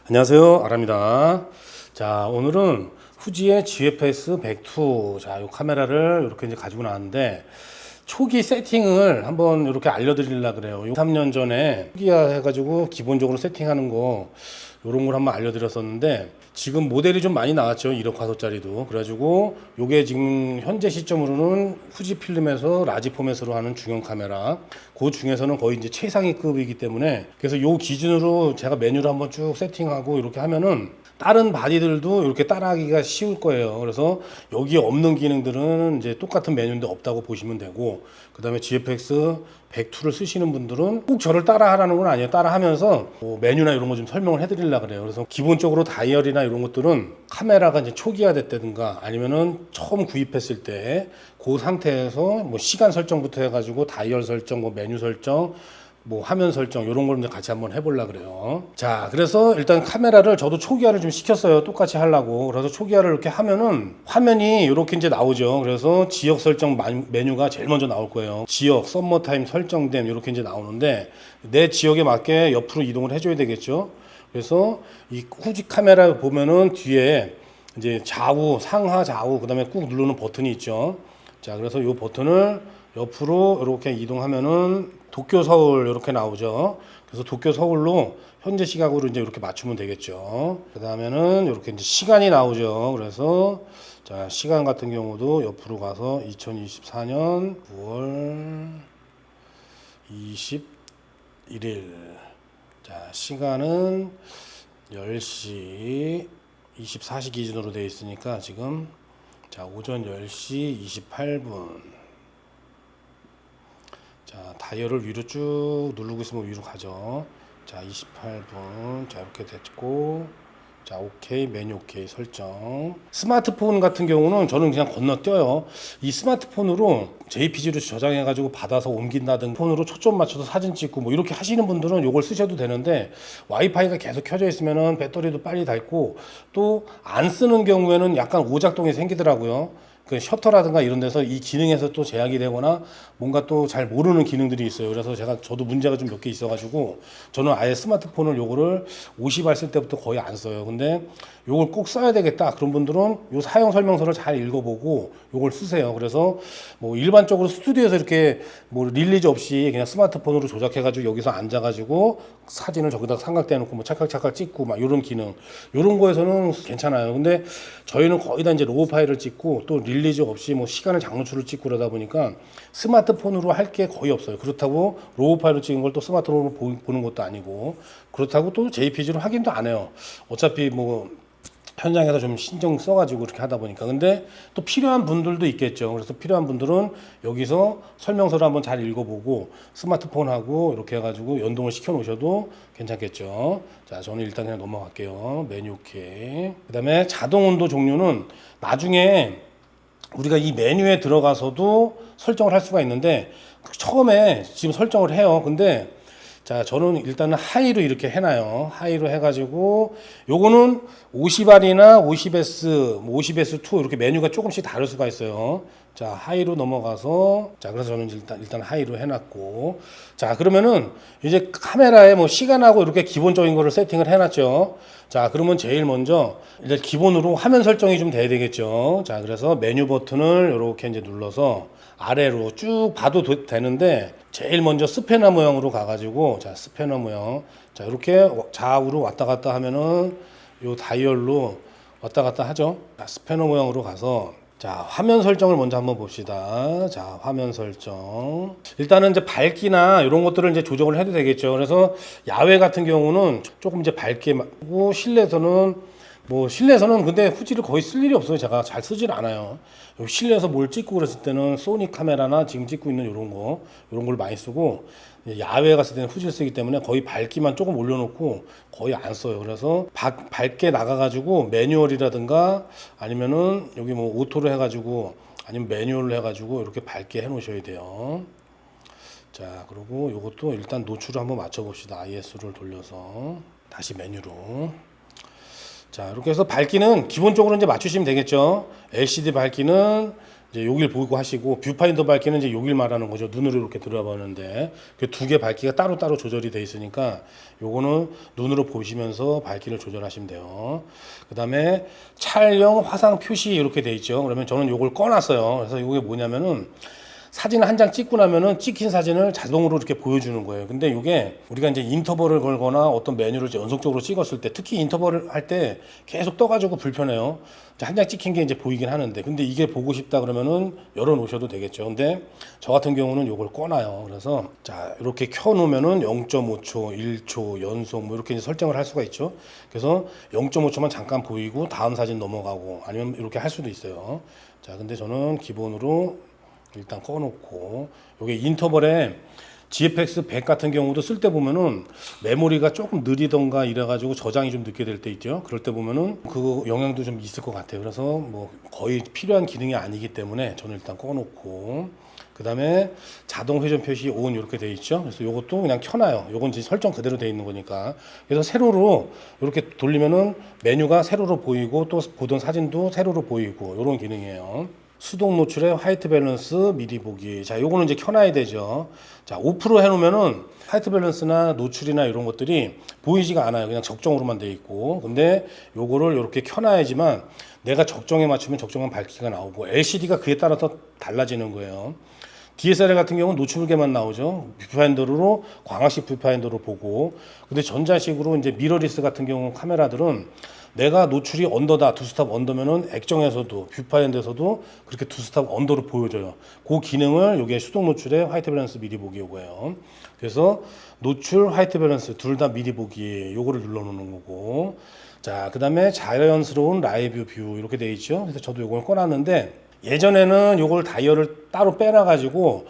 안녕하세요, 아랍니다. 자, 오늘은 후지의 GFX 102. 자, 이 카메라를 이렇게 이제 가지고 나왔는데, 초기 세팅을 한번 이렇게 알려드리려고 그래요. 3년 전에 초기화 해가지고 기본적으로 세팅하는 거, 요런 걸 한번 알려드렸었는데, 지금 모델이 좀 많이 나왔죠. 1억 화소짜리도. 그래가지고, 요게 지금 현재 시점으로는 후지 필름에서 라지 포맷으로 하는 중형 카메라. 그 중에서는 거의 이제 최상위급이기 때문에, 그래서 요 기준으로 제가 메뉴를 한번 쭉 세팅하고 이렇게 하면은, 다른 바디들도 이렇게 따라하기가 쉬울 거예요. 그래서 여기에 없는 기능들은 이제 똑같은 메뉴인데 없다고 보시면 되고, 그 다음에 GFX 102를 쓰시는 분들은 꼭 저를 따라 하라는 건 아니에요. 따라 하면서 뭐 메뉴나 이런 거 좀 설명을 해드리려고 그래요. 그래서 기본적으로 다이얼이나 이런 것들은 카메라가 이제 초기화 됐다든가 아니면은 처음 구입했을 때 그 상태에서 뭐 시간 설정부터 해가지고 다이얼 설정, 뭐 메뉴 설정, 뭐 화면 설정 이런 걸 같이 한번 해보려고 그래요. 자, 그래서 일단 카메라를 저도 초기화를 좀 시켰어요. 똑같이 하려고. 그래서 초기화를 이렇게 하면은 화면이 이렇게 이제 나오죠. 그래서 지역 설정 메뉴가 제일 먼저 나올 거예요. 지역 썸머 타임 설정됨 이렇게 이제 나오는데, 내 지역에 맞게 옆으로 이동을 해줘야 되겠죠. 그래서 이 후지 카메라 보면은 뒤에 이제 좌우, 상하 좌우, 그 다음에 꾹 누르는 버튼이 있죠. 자, 그래서 이 버튼을 옆으로 이렇게 이동하면은 도쿄 서울 이렇게 나오죠. 그래서 도쿄 서울로 현재 시각으로 이제 이렇게 맞추면 되겠죠. 그 다음에는 이렇게 이제 시간이 나오죠. 그래서 자, 시간 같은 경우도 옆으로 가서 2024년 9월 21일. 자, 시간은 10시 24시 기준으로 되어 있으니까 지금 자, 오전 10시 28분. 자, 다이얼을 위로 쭉 누르고 있으면 위로 가죠. 자, 28분. 자, 이렇게 됐고. 자, 오케이. 메뉴 오케이. 설정. 스마트폰 같은 경우는 저는 그냥 건너뛰어요. 이 스마트폰으로 JPG로 저장해가지고 받아서 옮긴다든가 폰으로 초점 맞춰서 사진 찍고 뭐 이렇게 하시는 분들은 이걸 쓰셔도 되는데, 와이파이가 계속 켜져 있으면은 배터리도 빨리 닳고 또 안 쓰는 경우에는 약간 오작동이 생기더라고요. 그 셔터라든가 이런 데서 이 기능에서 또 제약이 되거나 뭔가 또 잘 모르는 기능들이 있어요. 그래서 저도 문제가 좀 몇 개 있어가지고 저는 아예 스마트폰을 요거를 50알 쓸 때부터 거의 안 써요. 근데 요걸 꼭 써야 되겠다 그런 분들은 요 사용 설명서를 잘 읽어보고 요걸 쓰세요. 그래서 뭐 일반적으로 스튜디오에서 이렇게 뭐 릴리즈 없이 그냥 스마트폰으로 조작해가지고 여기서 앉아가지고 사진을 저기다 삼각대 놓고 뭐 찰칵찰칵 찍고 막 요런 기능, 요런 거에서는 괜찮아요. 근데 저희는 거의 다 이제 로우 파일을 찍고 또 릴리즈 없이 뭐 시간을 장lu출을 찍고 그러다 보니까 스마트폰으로 할 게 거의 없어요. 그렇다고 로우 파일로 찍은 걸 또 스마트폰으로 보는 것도 아니고, 그렇다고 또 JPG로 확인도 안 해요. 어차피 뭐 현장에서 좀 신경 써가지고 그렇게 하다 보니까. 근데 또 필요한 분들도 있겠죠. 그래서 필요한 분들은 여기서 설명서를 한번 잘 읽어보고 스마트폰하고 이렇게 해가지고 연동을 시켜 놓으셔도 괜찮겠죠. 자, 저는 일단 그냥 넘어갈게요. 메뉴 오케이. 그 다음에 자동 온도 종류는 나중에 우리가 이 메뉴에 들어가서도 설정을 할 수가 있는데, 처음에 지금 설정을 해요. 근데 자, 저는 일단은 하이로 이렇게 해놔요. 하이로 해가지고 요거는 50R이나 50S, 50S2 이렇게 메뉴가 조금씩 다를 수가 있어요. 자, 하이로 넘어가서, 자, 그래서 저는 일단 하이로 해놨고, 자, 그러면은 이제 카메라에 뭐 시간하고 이렇게 기본적인 거를 세팅을 해놨죠. 자, 그러면 제일 먼저 일단 기본으로 화면 설정이 좀 돼야 되겠죠. 자, 그래서 메뉴 버튼을 이렇게 이제 눌러서 아래로 쭉 봐도 되는데, 제일 먼저 스패너 모형으로 가가지고, 자, 스패너 모형. 자, 이렇게 좌우로 왔다 갔다 하면은 요 다이얼로 왔다 갔다 하죠. 자, 스패너 모형으로 가서, 자, 화면 설정을 먼저 한번 봅시다. 자, 화면 설정. 일단은 이제 밝기나 이런 것들을 이제 조정을 해도 되겠죠. 그래서 야외 같은 경우는 조금 이제 밝게 하고, 실내에서는 근데 후지를 거의 쓸 일이 없어요. 제가 잘 쓰질 않아요. 실내에서 뭘 찍고 그랬을 때는 소니 카메라나 지금 찍고 있는 이런 걸 많이 쓰고, 야외에 갔을 때는 후지를 쓰기 때문에 거의 밝기만 조금 올려놓고 거의 안 써요. 그래서 밝게 나가가지고 매뉴얼이라든가 아니면은 여기 뭐 오토로 해가지고 아니면 매뉴얼로 해가지고 이렇게 밝게 해 놓으셔야 돼요. 자, 그리고 이것도 일단 노출을 한번 맞춰봅시다. ISO를 돌려서 다시 메뉴로. 자, 이렇게 해서 밝기는 기본적으로 이제 맞추시면 되겠죠. LCD 밝기는 이제 여길 보고 하시고, 뷰파인더 밝기는 이제 여길 말하는 거죠. 눈으로 이렇게 들어보는데 그 두 개 밝기가 따로따로 조절이 돼 있으니까 요거는 눈으로 보시면서 밝기를 조절하시면 돼요. 그 다음에 촬영 화상 표시 이렇게 돼 있죠. 그러면 저는 요걸 꺼놨어요. 그래서 요게 뭐냐면은 사진 한 장 찍고 나면은 찍힌 사진을 자동으로 이렇게 보여주는 거예요. 근데 이게 우리가 이제 인터벌을 걸거나 어떤 메뉴를 연속적으로 찍었을 때, 특히 인터벌을 할 때 계속 떠가지고 불편해요. 한 장 찍힌 게 이제 보이긴 하는데, 근데 이게 보고 싶다 그러면은 열어 놓으셔도 되겠죠. 근데 저 같은 경우는 이걸 꺼놔요. 그래서 자, 이렇게 켜 놓으면은 0.5초, 1초, 연속 뭐 이렇게 이제 설정을 할 수가 있죠. 그래서 0.5초만 잠깐 보이고 다음 사진 넘어가고, 아니면 이렇게 할 수도 있어요. 자, 근데 저는 기본으로 일단 꺼놓고, 요게 인터벌에 GFX 100 같은 경우도 쓸 때 보면은 메모리가 조금 느리던가 이래가지고 저장이 좀 늦게 될 때 있죠. 그럴 때 보면은 그 영향도 좀 있을 것 같아요. 그래서 뭐 거의 필요한 기능이 아니기 때문에 저는 일단 꺼놓고, 그 다음에 자동 회전 표시 ON 이렇게 돼 있죠. 그래서 요것도 그냥 켜놔요. 요건 이제 설정 그대로 돼 있는 거니까. 그래서 세로로 이렇게 돌리면은 메뉴가 세로로 보이고, 또 보던 사진도 세로로 보이고, 요런 기능이에요. 수동 노출의 화이트 밸런스 미리 보기. 자, 요거는 이제 켜놔야 되죠. 자, 오프로 해놓으면은 화이트 밸런스나 노출이나 이런 것들이 보이지가 않아요. 그냥 적정으로만 돼 있고. 근데 요거를 이렇게 켜놔야지만 내가 적정에 맞추면 적정한 밝기가 나오고, LCD가 그에 따라서 달라지는 거예요. DSLR 같은 경우는 노출계만 나오죠. 뷰파인더로, 광학식 뷰파인더로 보고. 근데 전자식으로 이제 미러리스 같은 경우 카메라들은 내가 노출이 언더다, 두 스탑 언더면은 액정에서도, 뷰파인더에서도 그렇게 두 스탑 언더로 보여줘요. 그 기능을 요게 수동 노출의 화이트 밸런스 미리 보기 요거예요. 그래서 노출, 화이트 밸런스 둘 다 미리 보기 요거를 눌러 놓는 거고. 자, 그 다음에 자연스러운 라이브 뷰 이렇게 돼 있죠. 그래서 저도 요걸 꺼놨는데, 예전에는 요걸 다이얼을 따로 빼놔가지고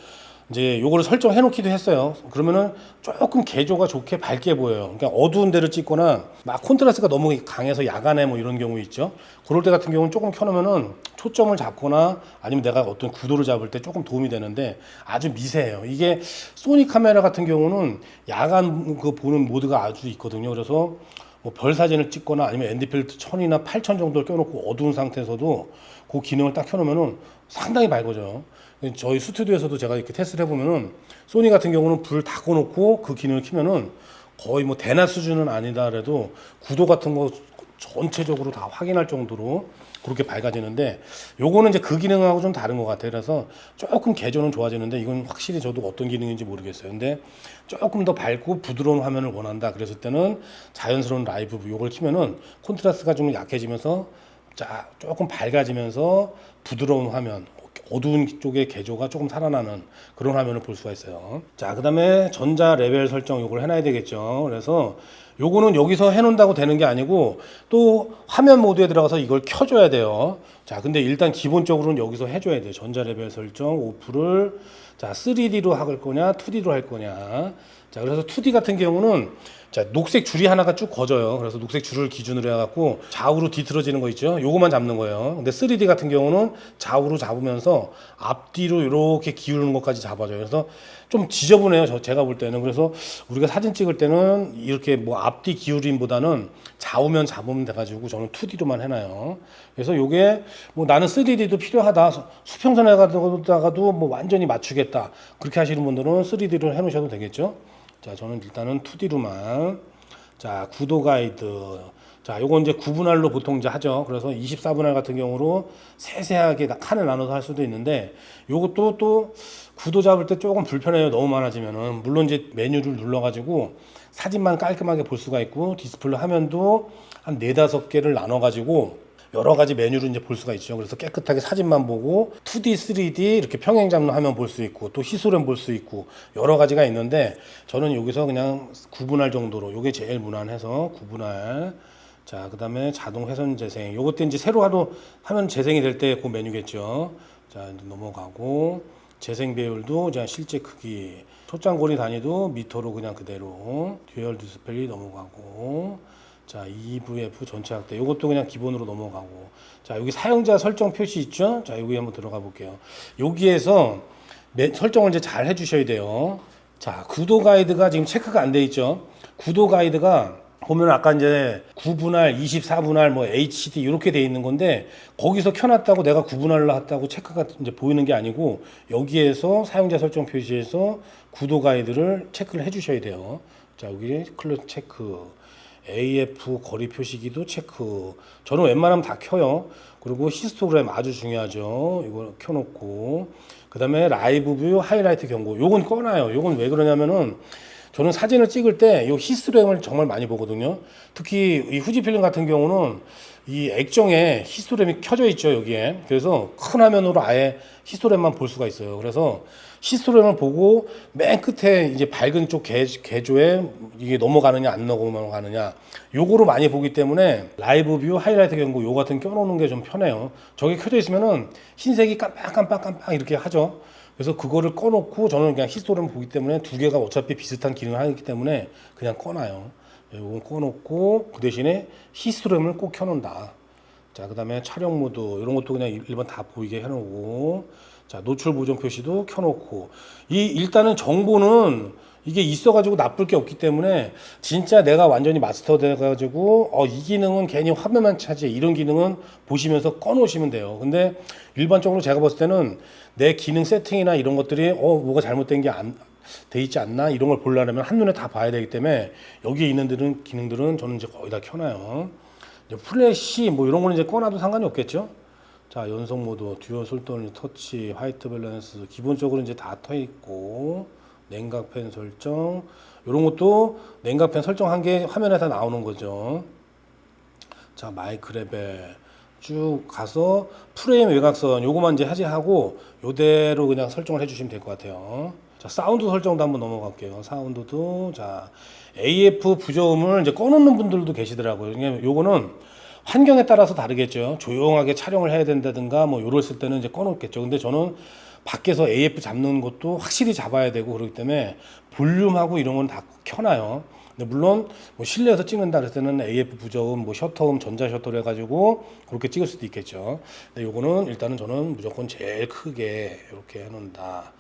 이제 요거를 설정해 놓기도 했어요. 그러면은 조금 개조가 좋게 밝게 보여요. 그러니까 어두운 데를 찍거나 막 콘트라스트가 너무 강해서 야간에 뭐 이런 경우 있죠. 그럴 때 같은 경우는 조금 켜놓으면은 초점을 잡거나 아니면 내가 어떤 구도를 잡을 때 조금 도움이 되는데 아주 미세해요. 이게 소니 카메라 같은 경우는 야간 그 보는 모드가 아주 있거든요. 그래서 뭐 별 사진을 찍거나 아니면 ND필드 1000이나 8000 정도를 껴놓고 어두운 상태에서도 그 기능을 딱 켜놓으면은 상당히 밝아져요. 저희 스튜디오에서도 제가 이렇게 테스트를 해보면은 소니 같은 경우는 불 다 꺼놓고 그 기능을 켜면은 거의 뭐 대낮 수준은 아니다 그래도 구도 같은 거 전체적으로 다 확인할 정도로 그렇게 밝아지는데, 요거는 이제 그 기능하고 좀 다른 것 같아요. 그래서 조금 개조는 좋아지는데 이건 확실히 저도 어떤 기능인지 모르겠어요. 근데 조금 더 밝고 부드러운 화면을 원한다 그랬을 때는 자연스러운 라이브 요걸 키면은 콘트라스트가 좀 약해지면서 자 조금 밝아지면서 부드러운 화면, 어두운 쪽의 개조가 조금 살아나는 그런 화면을 볼 수가 있어요. 자, 그 다음에 전자 레벨 설정 요걸 해놔야 되겠죠. 그래서 요거는 여기서 해놓는다고 되는 게 아니고 또 화면 모드에 들어가서 이걸 켜줘야 돼요. 자, 근데 일단 기본적으로는 여기서 해줘야 돼요. 전자 레벨 설정 오프를 자 3D로 할 거냐 2D로 할 거냐. 자, 그래서 2D 같은 경우는 자, 녹색 줄이 하나가 쭉 거져요. 그래서 녹색 줄을 기준으로 해갖고 좌우로 뒤틀어지는 거 있죠. 요거만 잡는 거예요. 근데 3D 같은 경우는 좌우로 잡으면서 앞뒤로 이렇게 기울는 것까지 잡아줘요. 그래서 좀 지저분해요. 제가 볼 때는. 그래서 우리가 사진 찍을 때는 이렇게 뭐 앞뒤 기울임보다는 좌우면 잡으면 돼가지고 저는 2D로만 해놔요. 그래서 요게 뭐 나는 3D도 필요하다. 수평선에 가다가도 뭐 완전히 맞추겠다. 그렇게 하시는 분들은 3D를 해놓으셔도 되겠죠. 자, 저는 일단은 2D로만. 자, 구도 가이드. 자, 요건 이제 구분할로 보통 이제 하죠. 그래서 24분할 같은 경우로 세세하게 칸을 나눠서 할 수도 있는데, 요것도 또 구도 잡을 때 조금 불편해요. 너무 많아지면은. 물론 이제 메뉴를 눌러가지고 사진만 깔끔하게 볼 수가 있고, 디스플레이 화면도 한 4-5개를 나눠가지고 여러 가지 메뉴를 이제 볼 수가 있죠. 그래서 깨끗하게 사진만 보고 2D, 3D 이렇게 평행 잡는 화면 볼 수 있고 또 히스토그램 볼 수 있고 여러 가지가 있는데, 저는 여기서 그냥 구분할 정도로 요게 제일 무난해서 구분할. 자, 그 다음에 자동 회선 재생. 요것도 이제 새로 하면 재생이 될 때 그 메뉴겠죠. 자, 이제 넘어가고 재생 배율도 그냥 실제 크기. 초장거리 단위도 미터로 그냥 그대로. 듀얼 디스플레이 넘어가고. 자, EVF 전체 확대. 이것도 그냥 기본으로 넘어가고. 자, 여기 사용자 설정 표시 있죠? 자, 여기 한번 들어가 볼게요. 여기에서 설정을 이제 잘 해주셔야 돼요. 자, 구도 가이드가 지금 체크가 안 돼 있죠? 구도 가이드가 보면 아까 이제 9분할, 24분할, 뭐 HD 이렇게 돼 있는 건데 거기서 켜놨다고 내가 9분할로 했다고 체크가 이제 보이는 게 아니고 여기에서 사용자 설정 표시에서 구도 가이드를 체크를 해주셔야 돼요. 자 여기 클로즈 체크, AF 거리 표시기도 체크. 저는 웬만하면 다 켜요. 그리고 히스토그램 아주 중요하죠. 이거 켜놓고 그 다음에 라이브 뷰 하이라이트 경고. 요건 꺼놔요. 요건 왜 그러냐면은 저는 사진을 찍을 때 이 히스토그램을 정말 많이 보거든요. 특히 이 후지필름 같은 경우는 이 액정에 히스토그램이 켜져 있죠, 여기에. 그래서 큰 화면으로 아예 히스토그램만 볼 수가 있어요. 그래서 히스토그램을 보고 맨 끝에 이제 밝은 쪽 개조에 이게 넘어가느냐 안 넘어가느냐 요거로 많이 보기 때문에 라이브 뷰 하이라이트 경고 요 같은 껴놓는 게 좀 편해요. 저게 켜져 있으면은 흰색이 깜빡 이렇게 하죠. 그래서 그거를 꺼놓고 저는 그냥 히스토그램을 보기 때문에 두 개가 어차피 비슷한 기능을 하기 때문에 그냥 꺼놔요. 요건 꺼놓고 그 대신에 히스토그램을 꼭 켜놓는다. 자, 그 다음에 촬영 모드 이런 것도 그냥 일반 다 보이게 해놓고, 자 노출 보정 표시도 켜놓고, 이 일단은 정보는 이게 있어가지고 나쁠 게 없기 때문에 진짜 내가 완전히 마스터 돼가지고 이 기능은 괜히 화면만 차지해 이런 기능은 보시면서 꺼놓으시면 돼요. 근데 일반적으로 제가 봤을 때는 내 기능 세팅이나 이런 것들이 뭐가 잘못된 게 돼 있지 않나 이런 걸 보려면 한눈에 다 봐야 되기 때문에 여기에 있는 기능들은 저는 이제 거의 다 켜놔요. 이제 플래시 뭐 이런 거는 이제 꺼놔도 상관이 없겠죠. 자 연속 모드, 듀얼 솔더니 터치, 화이트 밸런스 기본적으로 이제 다 떠 있고, 냉각팬 설정 이런 것도 냉각팬 설정한 게 화면에 다 나오는 거죠. 자 마이크 레벨 쭉 가서 프레임 외곽선 요거만 이제 해제하고 요대로 그냥 설정을 해주시면 될 것 같아요. 자 사운드 설정도 한번 넘어갈게요. 사운드도 자 AF 부저음을 이제 꺼놓는 분들도 계시더라고요. 왜냐면 요거는 환경에 따라서 다르겠죠. 조용하게 촬영을 해야 된다든가 뭐 요랬을 때는 이제 꺼놓겠죠. 근데 저는 밖에서 AF 잡는 것도 확실히 잡아야 되고 그렇기 때문에 볼륨하고 이런 건 다 켜놔요. 근데 물론 뭐 실내에서 찍는다 그랬을 때는 AF 부저음, 뭐 셔터음, 전자 셔터를 해가지고 그렇게 찍을 수도 있겠죠. 근데 요거는 일단은 저는 무조건 제일 크게 이렇게 해놓는다.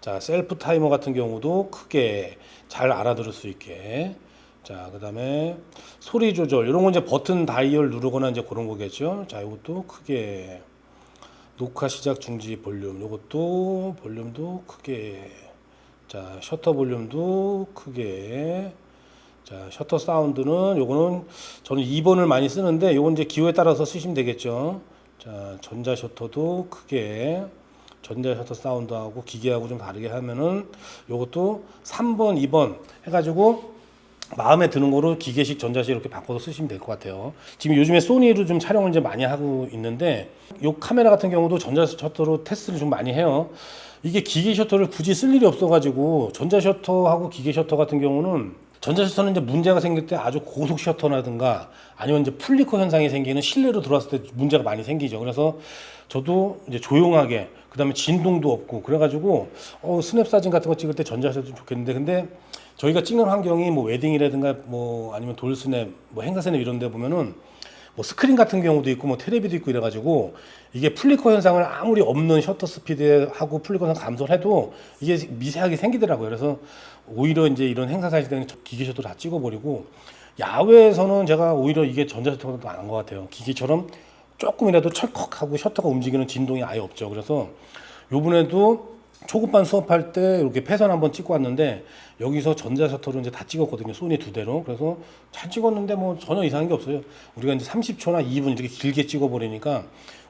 자 셀프 타이머 같은 경우도 크게 잘 알아들을 수 있게. 자 그다음에 소리 조절 이런 건 이제 버튼 다이얼 누르거나 이제 그런 거겠죠. 자 이것도 크게. 녹화 시작 중지 볼륨 이것도 볼륨도 크게. 자 셔터 볼륨도 크게. 자 셔터 사운드는 요거는 저는 2번을 많이 쓰는데 요건 이제 기호에 따라서 쓰시면 되겠죠. 자 전자 셔터도 크게. 전자 셔터 사운드하고 기계하고 좀 다르게 하면은 요것도 3번 2번 해가지고 마음에 드는 거로 기계식 전자식 이렇게 바꿔서 쓰시면 될 것 같아요. 지금 요즘에 소니로 좀 촬영을 이제 많이 하고 있는데 요 카메라 같은 경우도 전자 셔터로 테스트를 좀 많이 해요. 이게 기계 셔터를 굳이 쓸 일이 없어가지고 전자 셔터하고 기계 셔터 같은 경우는 전자 셔터는 이제 문제가 생길 때 아주 고속 셔터라든가 아니면 이제 플리커 현상이 생기는 실내로 들어왔을 때 문제가 많이 생기죠. 그래서 저도 이제 조용하게 그다음에 진동도 없고 그래가지고 스냅 사진 같은 거 찍을 때 전자 셔터 좀 좋겠는데 근데 저희가 찍는 환경이 뭐 웨딩이라든가 뭐 아니면 돌스냅, 뭐 행사스냅 이런 데 보면은 뭐 스크린 같은 경우도 있고 뭐 텔레비도 있고 이래가지고 이게 플리커 현상을 아무리 없는 셔터 스피드하고 플리커 현상 감소를 해도 이게 미세하게 생기더라고요. 그래서 오히려 이제 이런 행사 사실 때는 기계 셔터 다 찍어버리고 야외에서는 제가 오히려 이게 전자 셔터가 더 나은 것 같아요. 기계처럼 조금이라도 철컥하고 셔터가 움직이는 진동이 아예 없죠. 그래서 요번에도 초급반 수업할 때 이렇게 패선 한번 찍고 왔는데 여기서 전자 셔터로 이제 다 찍었거든요. 소니 2대로. 그래서 잘 찍었는데 뭐 전혀 이상한 게 없어요. 우리가 이제 30초나 2분 이렇게 길게 찍어버리니까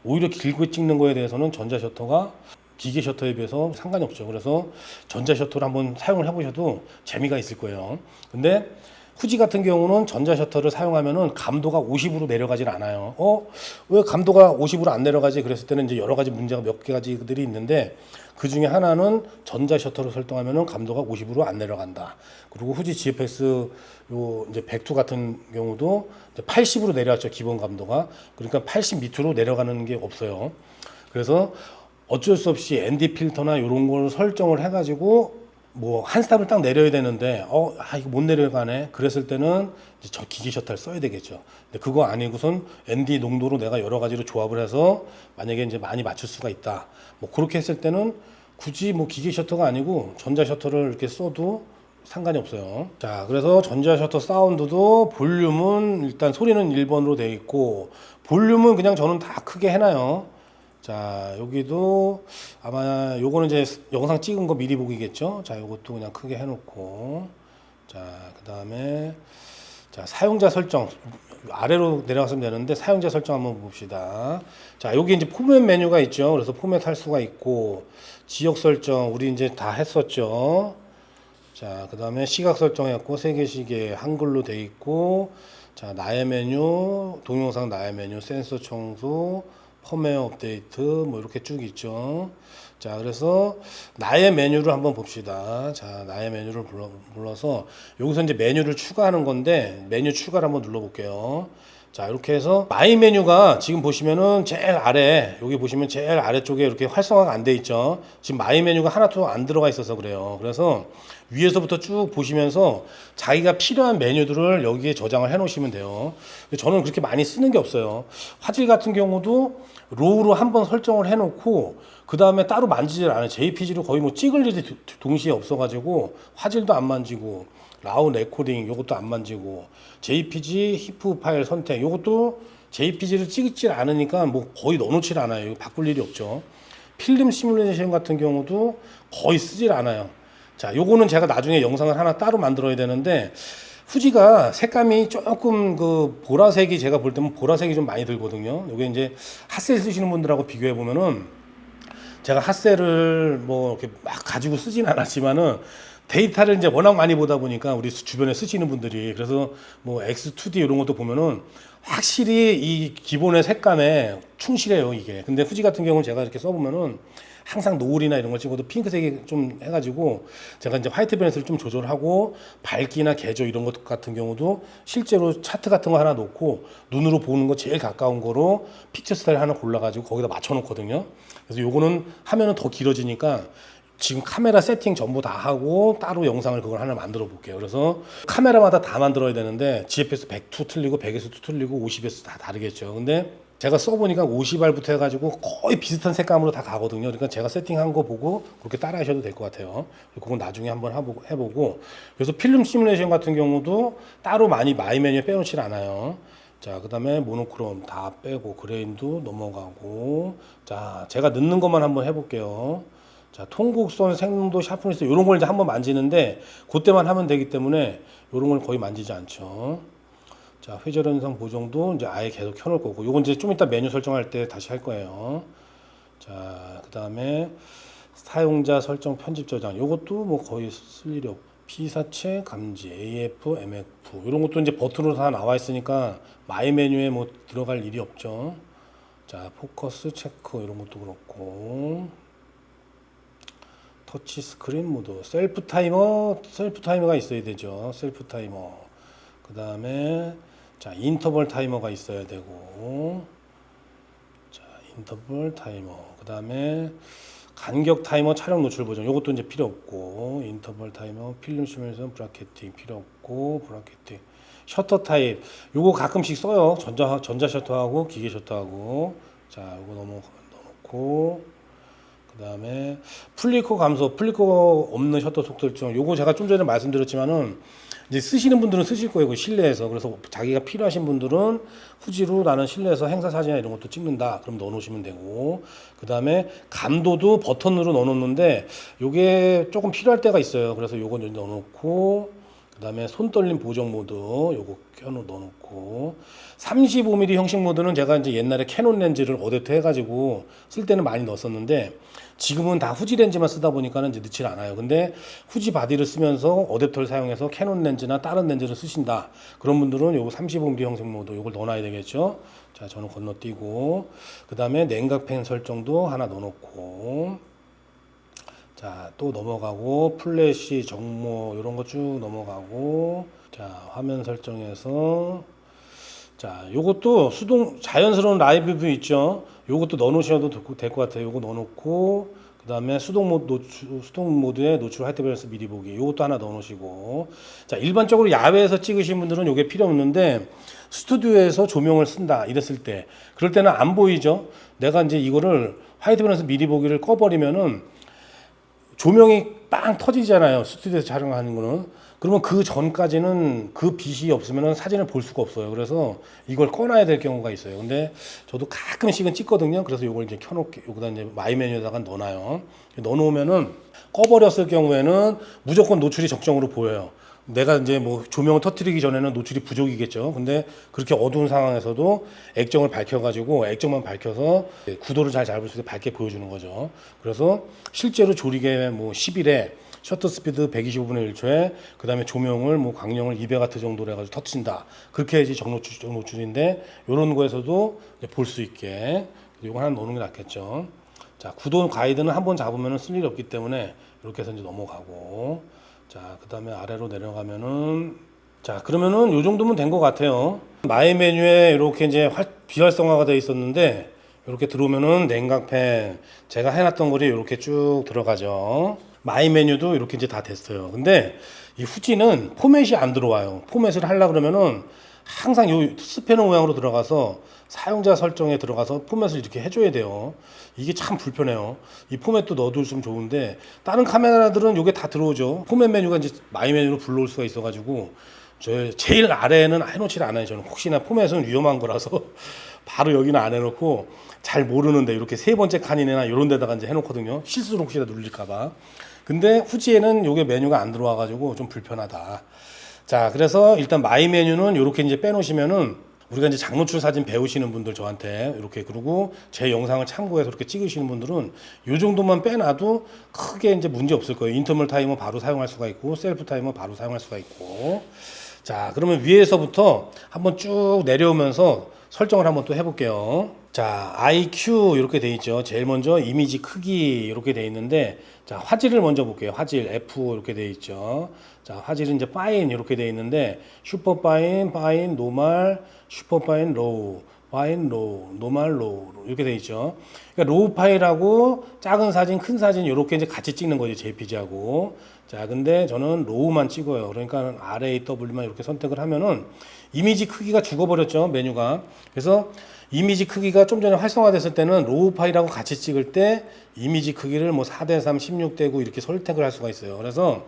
오히려 길게 찍는 거에 대해서는 전자 셔터가 기계 셔터에 비해서 상관이 없죠. 그래서 전자 셔터를 한번 사용을 해보셔도 재미가 있을 거예요. 근데 후지 같은 경우는 전자 셔터를 사용하면은 감도가 50으로 내려가질 않아요. 왜 감도가 50으로 안 내려가지? 그랬을 때는 이제 여러 가지 문제가 몇 가지들이 있는데 그 중에 하나는 전자 셔터로 설정하면은 감도가 50으로 안 내려간다. 그리고 후지 GFX 요 이제 100 같은 경우도 이제 80으로 내려왔죠. 기본 감도가. 그러니까 80 밑으로 내려가는 게 없어요. 그래서 어쩔 수 없이 ND 필터나 이런 걸 설정을 해가지고 뭐 한 스탑을 딱 내려야 되는데 이거 못 내려가네. 그랬을 때는 이제 저 기계 셔터를 써야 되겠죠. 근데 그거 아니고선 ND 농도로 내가 여러 가지로 조합을 해서 만약에 이제 많이 맞출 수가 있다. 뭐 그렇게 했을 때는 굳이 뭐 기계 셔터가 아니고 전자 셔터를 이렇게 써도 뭐 잘 나올 것 같아요. 그래서 상관이 없어요. 자, 그래서 전자 셔터 사운드도 볼륨은 일단 소리는 1번으로 되어 있고 볼륨은 그냥 저는 다 크게 해놔요. 자, 여기도 아마 요거는 이제 영상 찍은 거 미리 보기겠죠. 자, 요것도 그냥 크게 해놓고 자, 그 다음에 자, 사용자 설정 아래로 내려가시면 되는데 사용자 설정 한번 봅시다. 자, 여기 이제 포맷 메뉴가 있죠. 그래서 포맷 할 수가 있고 지역 설정 우리 이제 다 했었죠. 자, 그 다음에 시각 설정했고 세계시계 한글로 돼 있고 자, 나의 메뉴 동영상 나의 메뉴 센서 청소 펌웨어 업데이트 뭐 이렇게 쭉 있죠. 자, 그래서 나의 메뉴를 한번 봅시다. 자, 나의 메뉴를 불러서 여기서 이제 메뉴를 추가하는 건데 메뉴 추가를 한번 눌러 볼게요. 자, 이렇게 해서 마이 메뉴가 지금 보시면은 제일 아래 여기 보시면 제일 아래쪽에 이렇게 활성화가 안 돼 있죠. 지금 마이 메뉴가 하나도 안 들어가 있어서 그래요. 그래서 위에서부터 쭉 보시면서 자기가 필요한 메뉴들을 여기에 저장을 해 놓으시면 돼요. 저는 그렇게 많이 쓰는 게 없어요. 화질 같은 경우도 로우로 한번 설정을 해 놓고 그 다음에 따로 만지질 않아요. JPG로 거의 뭐 찍을 일이 동시에 없어가지고 화질도 안 만지고 라우 레코딩 요것도 안 만지고 JPG 히프 파일 선택 요것도 JPG를 찍질 않으니까 뭐 거의 넣어놓질 않아요. 바꿀 일이 없죠. 필름 시뮬레이션 같은 경우도 거의 쓰질 않아요. 자, 요거는 제가 나중에 영상을 하나 따로 만들어야 되는데 후지가 색감이 조금 그 보라색이 제가 볼 때는 보라색이 좀 많이 들거든요. 요게 이제 핫셀 쓰시는 분들하고 비교해 보면은 제가 핫셀을 뭐 이렇게 막 가지고 쓰진 않았지만은 데이터를 이제 워낙 많이 보다 보니까 우리 주변에 쓰시는 분들이 그래서 뭐 X2D 이런 것도 보면은 확실히 이 기본의 색감에 충실해요 이게. 근데 후지 같은 경우는 제가 이렇게 써보면은 항상 노을이나 이런 걸 찍어도 핑크색이 좀 해가지고 제가 이제 화이트 밸런스를 좀 조절하고 밝기나 개조 이런 것 같은 경우도 실제로 차트 같은 거 하나 놓고 눈으로 보는 거 제일 가까운 거로 픽처 스타일 하나 골라가지고 거기다 맞춰 놓거든요. 그래서 요거는 하면은 더 길어지니까 지금 카메라 세팅 전부 다 하고 따로 영상을 그걸 하나 만들어 볼게요. 그래서 카메라마다 다 만들어야 되는데 GFS 100도 틀리고 100에서 틀리고 50에서 다 다르겠죠. 근데 제가 써보니까 50알부터 해가지고 거의 비슷한 색감으로 다 가거든요. 그러니까 제가 세팅한 거 보고 그렇게 따라 하셔도 될 것 같아요. 그건 나중에 한번 해보고. 그래서 필름 시뮬레이션 같은 경우도 따로 많이 마이 메뉴에 빼놓질 않아요. 자, 그 다음에 모노크롬 다 빼고 그레인도 넘어가고. 자, 제가 넣는 것만 한번 해볼게요. 자, 통곡선, 생도, 샤프니스 이런 걸 이제 한번 만지는데 그때만 하면 되기 때문에 이런 걸 거의 만지지 않죠. 자, 회절 현상 보정도 이제 아예 계속 켜놓을 거고, 요건 이제 좀 이따 메뉴 설정할 때 다시 할 거예요. 자, 그 다음에 사용자 설정 편집 저장, 요것도 뭐 거의 쓸 일이 없고, 피사체 감지, AF, MF, 이런 것도 이제 버튼으로 다 나와 있으니까 마이 메뉴에 뭐 들어갈 일이 없죠. 자, 포커스 체크 이런 것도 그렇고, 터치 스크린 모드, 셀프 타이머가 있어야 되죠. 셀프 타이머. 그 다음에 자, 인터벌 타이머가 있어야 되고, 자, 인터벌 타이머. 그 다음에 간격 타이머 촬영 노출 보정. 요것도 이제 필요 없고, 인터벌 타이머, 필름 시뮬레이션 브라켓팅 필요 없고, 브라켓팅. 셔터 타입. 요거 가끔씩 써요. 전자 셔터하고 기계 셔터하고. 자, 요거 넣어놓고. 그 다음에 플리커 감소, 플리커 없는 셔터 속도 설정. 요거 제가 좀 전에 말씀드렸지만은 이제 쓰시는 분들은 쓰실 거예요. 그 실내에서. 그래서 자기가 필요하신 분들은 후지로 나는 실내에서 행사 사진이나 이런 것도 찍는다. 그럼 넣어놓으시면 되고. 그 다음에 감도도 버튼으로 넣어놓는데 요게 조금 필요할 때가 있어요. 그래서 요건 여기 넣어놓고. 그 다음에 손떨림 보정 모드 요거 넣어놓고 35mm 형식 모드는 제가 이제 옛날에 캐논 렌즈를 어댑터 해가지고 쓸 때는 많이 넣었었는데 지금은 다 후지 렌즈만 쓰다 보니까는 이제 넣질 않아요. 근데 후지 바디를 쓰면서 어댑터를 사용해서 캐논 렌즈나 다른 렌즈를 쓰신다. 그런 분들은 요거 35mm 형식 모드 요걸 넣어놔야 되겠죠. 자, 저는 건너뛰고 그 다음에 냉각팬 설정도 하나 넣어놓고. 자, 또 넘어가고 플래시, 정모 이런 거 쭉 넘어가고 자, 화면 설정에서 자, 요것도 자연스러운 라이브 뷰 있죠. 요것도 넣어놓으셔도 될 것 같아요. 요거 넣어놓고 그 다음에 수동 모드에 노출 화이트 밸런스 미리 보기 요것도 하나 넣어놓으시고 자, 일반적으로 야외에서 찍으신 분들은 요게 필요 없는데 스튜디오에서 조명을 쓴다 이랬을 때 그럴 때는 안 보이죠. 내가 이제 이거를 화이트 밸런스 미리 보기를 꺼버리면은 조명이 빵 터지잖아요. 스튜디오에서 촬영하는 거는. 그러면 그 전까지는 그 빛이 없으면 사진을 볼 수가 없어요. 그래서 이걸 꺼놔야 될 경우가 있어요. 근데 저도 가끔씩은 찍거든요. 그래서 이걸 이제 켜놓게, 여기다 이제 마이 메뉴에다가 넣어놔요. 넣어놓으면은 꺼버렸을 경우에는 무조건 노출이 적정으로 보여요. 내가 이제 뭐 조명을 터뜨리기 전에는 노출이 부족이겠죠. 근데 그렇게 어두운 상황에서도 액정을 밝혀가지고 액정만 밝혀서 구도를 잘 잡을 수 있게 밝게 보여주는 거죠. 그래서 실제로 조리개 뭐 10일에 셔터 스피드 125분의 1초에 그 다음에 조명을 뭐 광량을 200W 정도로 해가지고 터친다. 그렇게 해야지 정노출인데 이런 거에서도 볼 수 있게 이거 하나 넣는 게 낫겠죠. 자, 구도 가이드는 한번 잡으면 쓸 일이 없기 때문에 이렇게 해서 이제 넘어가고, 자, 그 다음에 아래로 내려가면은, 자, 그러면은 요 정도면 된 것 같아요. 마이 메뉴에 이렇게 이제 비활성화가 되어 있었는데, 이렇게 들어오면은 냉각팬, 제가 해놨던 거리 이렇게 쭉 들어가죠. 마이 메뉴도 이렇게 이제 다 됐어요. 근데 이 후지는 포맷이 안 들어와요. 포맷을 하려고 그러면은 항상 요 스패너 모양으로 들어가서 사용자 설정에 들어가서 포맷을 이렇게 해줘야 돼요. 이게 참 불편해요. 이 포맷도 넣어두면 좋은데 다른 카메라들은 이게 다 들어오죠. 포맷 메뉴가 이제 마이 메뉴로 불러올 수가 있어가지고 저 제일 아래에는 해놓지를 않아요. 저는 혹시나 포맷은 위험한 거라서 바로 여기는 안 해놓고 잘 모르는데 이렇게 세 번째 칸이나 이런 데다가 이제 해놓거든요. 실수로 혹시나 눌릴까봐. 근데 후지에는 이게 메뉴가 안 들어와가지고 좀 불편하다. 자, 그래서 일단 마이 메뉴는 이렇게 이제 빼놓으시면은 우리가 이제 장노출 사진 배우시는 분들 저한테 이렇게, 그리고 제 영상을 참고해서 이렇게 찍으시는 분들은 이 정도만 빼놔도 크게 이제 문제 없을 거예요. 인터널 타이머 바로 사용할 수가 있고 셀프 타이머 바로 사용할 수가 있고. 자, 그러면 위에서부터 한번 쭉 내려오면서 설정을 한번 또 해볼게요. 자, IQ 이렇게 돼 있죠. 제일 먼저 이미지 크기 이렇게 돼 있는데, 자, 화질을 먼저 볼게요. 화질 F 이렇게 돼 있죠. 자, 화질은 이제 파인 이렇게 돼 있는데, 슈퍼 파인, 파인, 노멀, 슈퍼 파인, 로우, 파인, 로우, 노멀, 로우 이렇게 돼 있죠. 그러니까 로우 파일하고 작은 사진, 큰 사진 이렇게 이제 같이 찍는 거죠. JPG하고. 자, 근데 저는 로우만 찍어요. 그러니까 RAW만 이렇게 선택을 하면은 이미지 크기가 죽어버렸죠. 메뉴가. 그래서 이미지 크기가 좀 전에 활성화됐을 때는 로우 파일하고 같이 찍을 때 이미지 크기를 뭐 4:3, 16:9 이렇게 선택을 할 수가 있어요. 그래서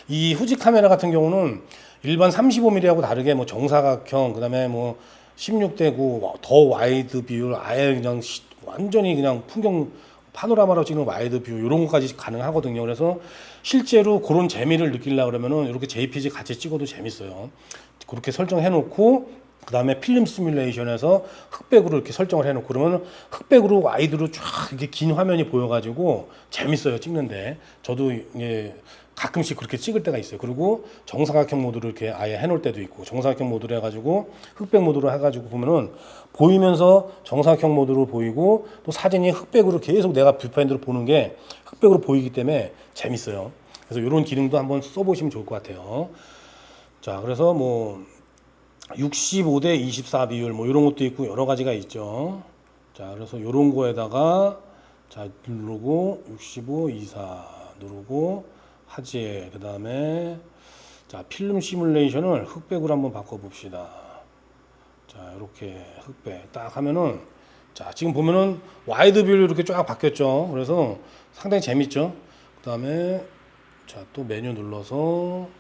이 후지 카메라 같은 경우는 일반 35mm하고 다르게 뭐 정사각형, 그 다음에 뭐 16:9, 더 와이드 뷰, 아예 그냥 완전히 그냥 풍경 파노라마로 찍는 와이드 뷰 이런 것까지 가능하거든요. 그래서 실제로 그런 재미를 느끼려고 그러면은 이렇게 JPG 같이 찍어도 재밌어요. 그렇게 설정해 놓고 그 다음에 필름 시뮬레이션에서 흑백으로 이렇게 설정을 해놓고 그러면 흑백으로 와이드로 쫙 이렇게 긴 화면이 보여가지고 재밌어요, 찍는데. 저도 예, 가끔씩 그렇게 찍을 때가 있어요. 그리고 정사각형 모드로 이렇게 아예 해놓을 때도 있고, 정사각형 모드로 해가지고 흑백 모드로 해가지고 보면은 보이면서 정사각형 모드로 보이고 또 사진이 흑백으로 계속 내가 뷰파인드로 보는 게 흑백으로 보이기 때문에 재밌어요. 그래서 이런 기능도 한번 써보시면 좋을 것 같아요. 자, 그래서 뭐 65:24 비율 뭐 이런 것도 있고 여러 가지가 있죠. 자, 그래서 이런 거에다가 자 누르고 65:24 누르고 화질, 그 다음에 자 필름 시뮬레이션을 흑백으로 한번 바꿔봅시다. 자, 이렇게 흑백 딱 하면은 자 지금 보면은 와이드 뷰로 이렇게 쫙 바뀌었죠. 그래서 상당히 재밌죠. 그 다음에 자 또 메뉴 눌러서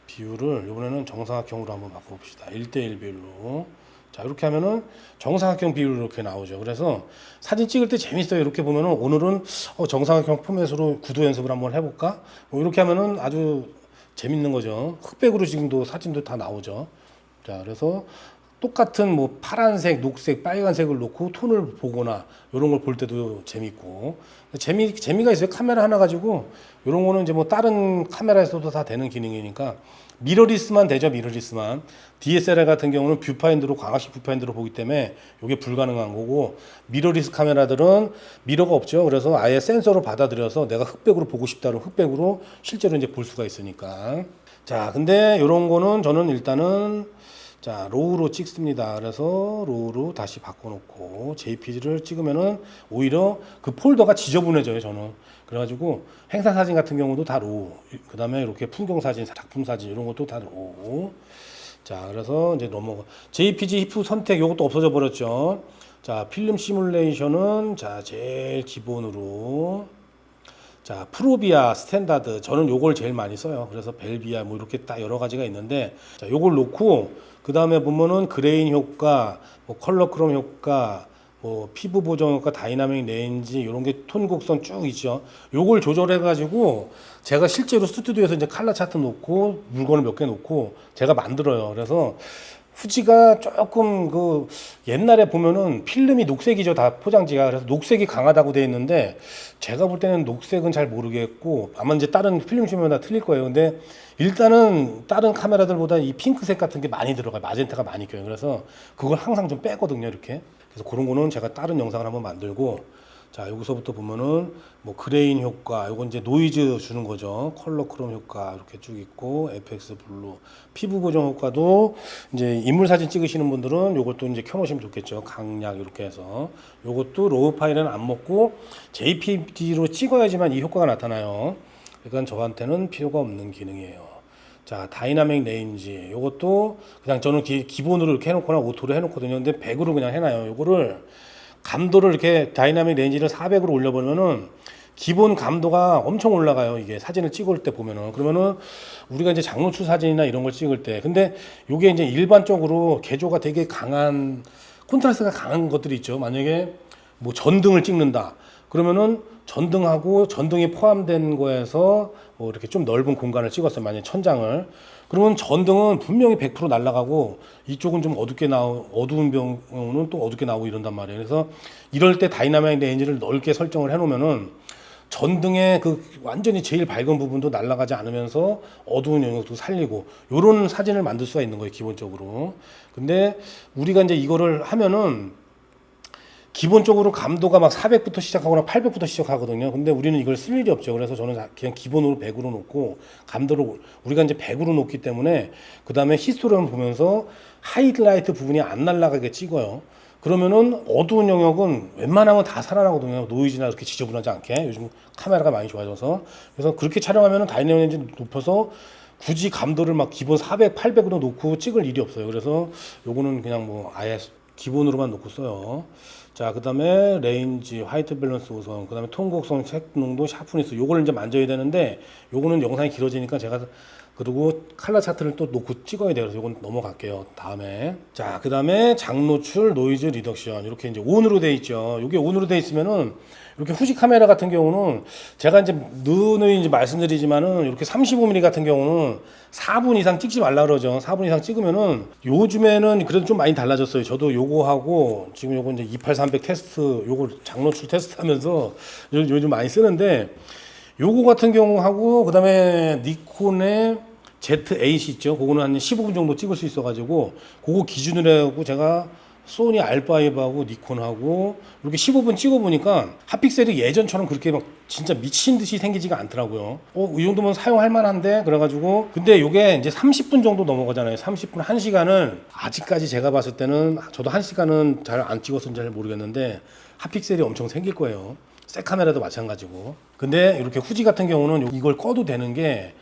비율을 이번에는 정사각형으로 한번 바꿔봅시다. 1:1 비율로. 자, 이렇게 하면은 정사각형 비율로 이렇게 나오죠. 그래서 사진 찍을 때 재밌어요. 이렇게 보면은 오늘은 정사각형 포맷으로 구도 연습을 한번 해볼까? 뭐 이렇게 하면은 아주 재밌는 거죠. 흑백으로 지금도 사진도 다 나오죠. 자, 그래서 똑같은 뭐 파란색, 녹색, 빨간색을 놓고 톤을 보거나 이런 걸 볼 때도 재밌고 재미가 있어요. 카메라 하나 가지고 이런 거는 이제 뭐 다른 카메라에서도 다 되는 기능이니까 미러리스만 되죠. 미러리스만. DSLR 같은 경우는 뷰파인드로 광학식 뷰파인드로 보기 때문에 이게 불가능한 거고, 미러리스 카메라들은 미러가 없죠. 그래서 아예 센서로 받아들여서 내가 흑백으로 보고 싶다면 흑백으로 실제로 이제 볼 수가 있으니까. 자, 근데 이런 거는 저는 일단은 자 로우로 찍습니다. 그래서 로우로 다시 바꿔놓고 JPG를 찍으면은 오히려 그 폴더가 지저분해져요. 저는 그래가지고 행사 사진 같은 경우도 다 로우, 그 다음에 이렇게 풍경 사진, 작품 사진 이런 것도 다 로우. 자, 그래서 이제 넘어가 JPG 히프 선택 이것도 없어져 버렸죠. 자, 필름 시뮬레이션은 자 제일 기본으로 자, 프로비아, 스탠다드, 저는 요걸 제일 많이 써요. 그래서 벨비아 뭐 이렇게 딱 여러 가지가 있는데, 자, 요걸 놓고 그 다음에 보면은 그레인 효과, 뭐 컬러 크롬 효과, 뭐 피부 보정 효과, 다이나믹 레인지 이런 게 톤 곡선 쭉 있죠. 요걸 조절해 가지고 제가 실제로 스튜디오에서 이제 컬러 차트 놓고 물건을 몇 개 놓고 제가 만들어요. 그래서 후지가 조금 그 옛날에 보면은 필름이 녹색이죠, 다 포장지가. 그래서 녹색이 강하다고 돼 있는데 제가 볼 때는 녹색은 잘 모르겠고 아마 이제 다른 필름쇼마다 틀릴 거예요. 근데 일단은 다른 카메라들보다 이 핑크색 같은 게 많이 들어가요. 마젠타가 많이 껴요. 그래서 그걸 항상 좀 빼거든요, 이렇게. 그래서 그런 거는 제가 다른 영상을 한번 만들고, 자, 여기서부터 보면은 뭐 그레인 효과, 요건 이제 노이즈 주는 거죠. 컬러 크롬 효과 이렇게 쭉 있고, FX 블루, 피부 보정 효과도 이제 인물 사진 찍으시는 분들은 요것도 이제 켜놓으시면 좋겠죠. 강약 이렇게 해서 요것도 로우 파일은 안 먹고 JPG로 찍어야지만 이 효과가 나타나요. 그러니까 저한테는 필요가 없는 기능이에요. 자, 다이나믹 레인지 요것도 그냥 저는 기본으로 이렇게 해놓거나 오토로 해놓거든요. 근데 100으로 그냥 해놔요. 요거를 감도를 이렇게 다이나믹 레인지를 400으로 올려보면은 기본 감도가 엄청 올라가요. 이게 사진을 찍을 때 보면은. 그러면은 우리가 이제 장노출 사진이나 이런 걸 찍을 때, 근데 요게 이제 일반적으로 개조가 되게 강한, 콘트라스트가 강한 것들이 있죠. 만약에 뭐 전등을 찍는다 그러면은 전등하고 전등이 포함된 거에서 뭐 이렇게 좀 넓은 공간을 찍었어요. 만약에 천장을. 그러면 전등은 분명히 100% 날아가고 이쪽은 좀 어두운 경우는 또 어둡게 나오고 이런단 말이에요. 그래서 이럴 때 다이나믹 레인지를 넓게 설정을 해 놓으면은 전등의 그 완전히 제일 밝은 부분도 날아가지 않으면서 어두운 영역도 살리고 요런 사진을 만들 수가 있는 거예요, 기본적으로. 근데 우리가 이제 이거를 하면은 기본적으로 감도가 막 400부터 시작하거나 800부터 시작하거든요. 근데 우리는 이걸 쓸 일이 없죠. 그래서 저는 그냥 기본으로 100으로 놓고 감도를 우리가 이제 100으로 놓기 때문에 그 다음에 히스토리를 보면서 하이라이트 부분이 안 날아가게 찍어요. 그러면은 어두운 영역은 웬만하면 다 살아나거든요. 노이즈나 이렇게 지저분하지 않게. 요즘 카메라가 많이 좋아져서. 그래서 그렇게 촬영하면은 다이내믹 렌즈 높여서 굳이 감도를 막 기본 400, 800으로 놓고 찍을 일이 없어요. 그래서 요거는 그냥 뭐 아예 기본으로만 놓고 써요. 자, 그 다음에 레인지, 화이트 밸런스 우선, 그 다음에 톤 곡선, 색 농도, 샤프니스, 요거를 이제 만져야 되는데 요거는 영상이 길어지니까 제가 그리고 컬러 차트를 또 놓고 찍어야 돼요. 그래서 요건 넘어갈게요. 다음에. 자, 그 다음에 장노출, 노이즈 리덕션. 이렇게 이제 온으로 돼 있죠. 요게 온으로 돼 있으면은 이렇게 후지 카메라 같은 경우는 제가 이제 누누이 이제 말씀드리지만은 이렇게 35mm 같은 경우는 4분 이상 찍지 말라 그러죠. 4분 이상 찍으면은 요즘에는 그래도 좀 많이 달라졌어요. 저도 요거 하고 지금 요거 이제 28300 테스트 요거 장노출 테스트 하면서 요즘 많이 쓰는데 요거 같은 경우하고 그다음에 니콘의 Z8 있죠. 그거는 한 15분 정도 찍을 수 있어가지고 그거 기준으로 하고 제가 소니 알파5하고 니콘하고 이렇게 15분 찍어보니까 핫픽셀이 예전처럼 그렇게 막 진짜 미친 듯이 생기지가 않더라고요. 이 정도면 사용할 만한데 그래가지고 근데 이게 이제 30분 정도 넘어가잖아요. 30분 1시간은 아직까지 제가 봤을 때는 저도 1시간은 잘 안 찍었는지 잘 모르겠는데 핫픽셀이 엄청 생길 거예요. 새 카메라도 마찬가지고. 근데 이렇게 후지 같은 경우는 이걸 꺼도 되는 게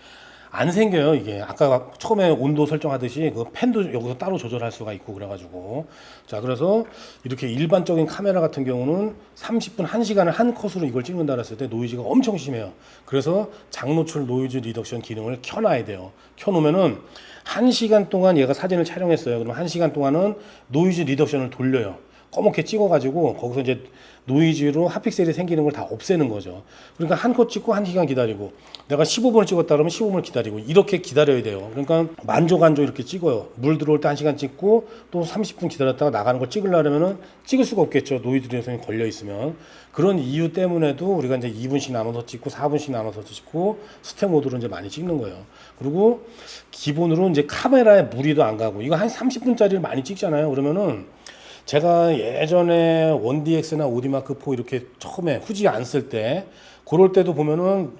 안 생겨요. 이게 아까 처음에 온도 설정하듯이 그 펜도 여기서 따로 조절할 수가 있고 그래가지고 자, 그래서 이렇게 일반적인 카메라 같은 경우는 30분 1시간을 한 컷으로 이걸 찍는다 그랬을 때 노이즈가 엄청 심해요. 그래서 장노출 노이즈 리덕션 기능을 켜놔야 돼요. 켜놓으면은 1시간 동안 얘가 사진을 촬영했어요. 그럼 1시간 동안은 노이즈 리덕션을 돌려요. 검게 찍어가지고 거기서 이제 노이즈로 핫픽셀이 생기는 걸 다 없애는 거죠. 그러니까 한 컷 찍고 1시간 기다리고 내가 15분을 찍었다 그러면 15분을 기다리고 이렇게 기다려야 돼요. 그러니까 만조간조 이렇게 찍어요. 물 들어올 때 1시간 찍고 또 30분 기다렸다가 나가는 걸 찍으려면은 찍을 수가 없겠죠. 노이즈 리덕션이 걸려 있으면. 그런 이유 때문에도 우리가 이제 2분씩 나눠서 찍고 4분씩 나눠서 찍고 스텝 모드로 이제 많이 찍는 거예요. 그리고 기본으로 이제 카메라에 무리도 안 가고 이거 한 30분짜리를 많이 찍잖아요. 그러면은 제가 예전에 1DX나 오디마크4 이렇게 처음에 후지 안 쓸 때 그럴 때도 보면은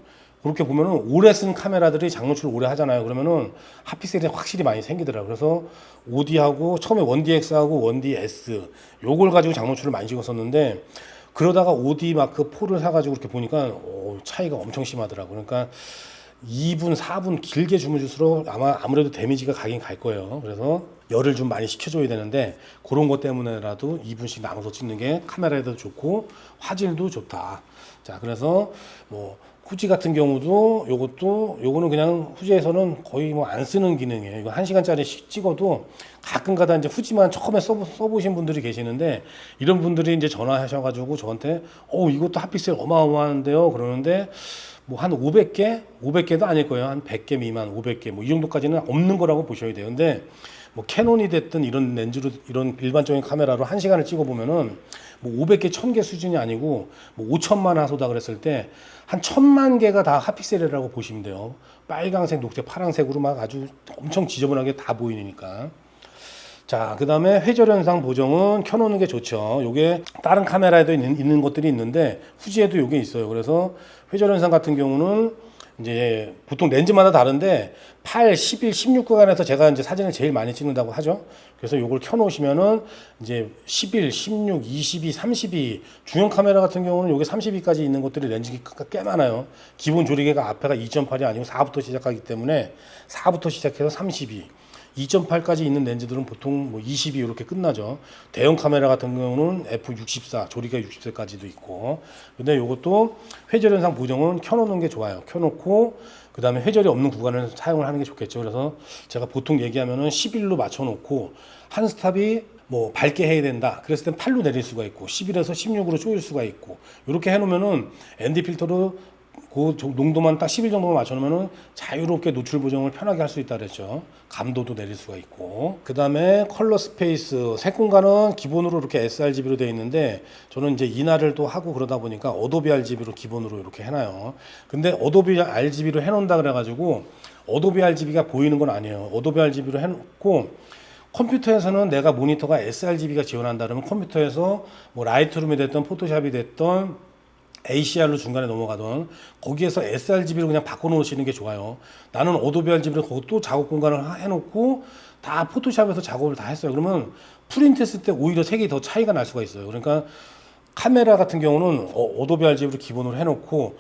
그렇게 보면은 오래 쓴 카메라들이 장노출을 오래 하잖아요. 그러면은 핫픽셀이 확실히 많이 생기더라고요. 그래서 오디하고 처음에 1DX하고 1DS 요걸 가지고 장노출을 많이 찍었었는데 그러다가 오디마크4를 사가지고 이렇게 보니까 차이가 엄청 심하더라고요. 그러니까 2분, 4분 길게 주무실수록 아무래도 데미지가 가긴 갈 거예요. 그래서 열을 좀 많이 식혀줘야 되는데 그런 것 때문에라도 2분씩 나눠서 찍는 게 카메라에도 좋고 화질도 좋다. 자, 그래서 뭐 후지 같은 경우도 요거는 그냥 후지에서는 거의 뭐 안 쓰는 기능이에요. 이거 1시간짜리 찍어도 가끔가다 이제 후지만 처음에 써보신 분들이 계시는데, 이런 분들이 이제 전화하셔가지고 저한테 이것도 핫픽셀 어마어마한데요 그러는데, 뭐 한 500개도 아닐 거예요. 한 100개 미만, 500개 뭐 이 정도까지는 없는 거라고 보셔야 돼요. 근데 뭐 캐논이 됐든 이런 렌즈로, 이런 일반적인 카메라로 1시간을 찍어 보면은 뭐 500개, 1000개 수준이 아니고 뭐 5천만 화소다 그랬을 때 한 1000만 개가 다 핫픽셀이라고 보시면 돼요. 빨강색, 녹색, 파란색으로 막 아주 엄청 지저분하게 다 보이니까. 자, 그 다음에 회절 현상 보정은 켜놓는 게 좋죠. 요게 다른 카메라에도 있는 것들이 있는데 후지에도 요게 있어요. 그래서 회절 현상 같은 경우는 이제 보통 렌즈마다 다른데 8, 11, 16 구간에서 제가 이제 사진을 제일 많이 찍는다고 하죠. 그래서 요걸 켜놓으시면은 이제 11, 16, 22, 32 중형 카메라 같은 경우는 요게 32까지 있는 것들이 렌즈가 꽤 많아요. 기본 조리개가 앞에가 2.8이 아니고 4부터 시작하기 때문에 4부터 시작해서 32. 2.8까지 있는 렌즈들은 보통 뭐 22 이렇게 끝나죠. 대형 카메라 같은 경우는 f64 조리개 60세까지도 있고. 근데 이것도 회절 현상 보정은 켜놓는 게 좋아요. 켜놓고 그 다음에 회절이 없는 구간을 사용을 하는 게 좋겠죠. 그래서 제가 보통 얘기하면은 11로 맞춰놓고 한 스탑이 뭐 밝게 해야 된다. 그랬을 땐 8로 내릴 수가 있고 11에서 16으로 조일 수가 있고 이렇게 해놓으면은 ND 필터로 그 농도만 딱 11 정도만 맞춰놓으면 자유롭게 노출 보정을 편하게 할 수 있다 그랬죠. 감도도 내릴 수가 있고. 그 다음에 컬러 스페이스, 색 공간은 기본으로 이렇게 sRGB로 되어 있는데 저는 이제 인화를 또 하고 그러다 보니까 어도비 RGB로 기본으로 이렇게 해놔요. 근데 어도비 RGB로 해놓는다 그래가지고 어도비 RGB가 보이는 건 아니에요. 어도비 RGB로 해놓고 컴퓨터에서는 내가 모니터가 sRGB가 지원한다 그러면 컴퓨터에서 뭐 라이트룸이 됐던 포토샵이 됐던 ACR로 중간에 넘어가던 거기에서 sRGB로 그냥 바꿔놓으시는 게 좋아요. 나는 어도비 RGB로 거기 또 작업 공간을 해놓고 다 포토샵에서 작업을 다 했어요. 그러면 프린트 했을 때 오히려 색이 더 차이가 날 수가 있어요. 그러니까 카메라 같은 경우는 어도비 RGB로 기본으로 해놓고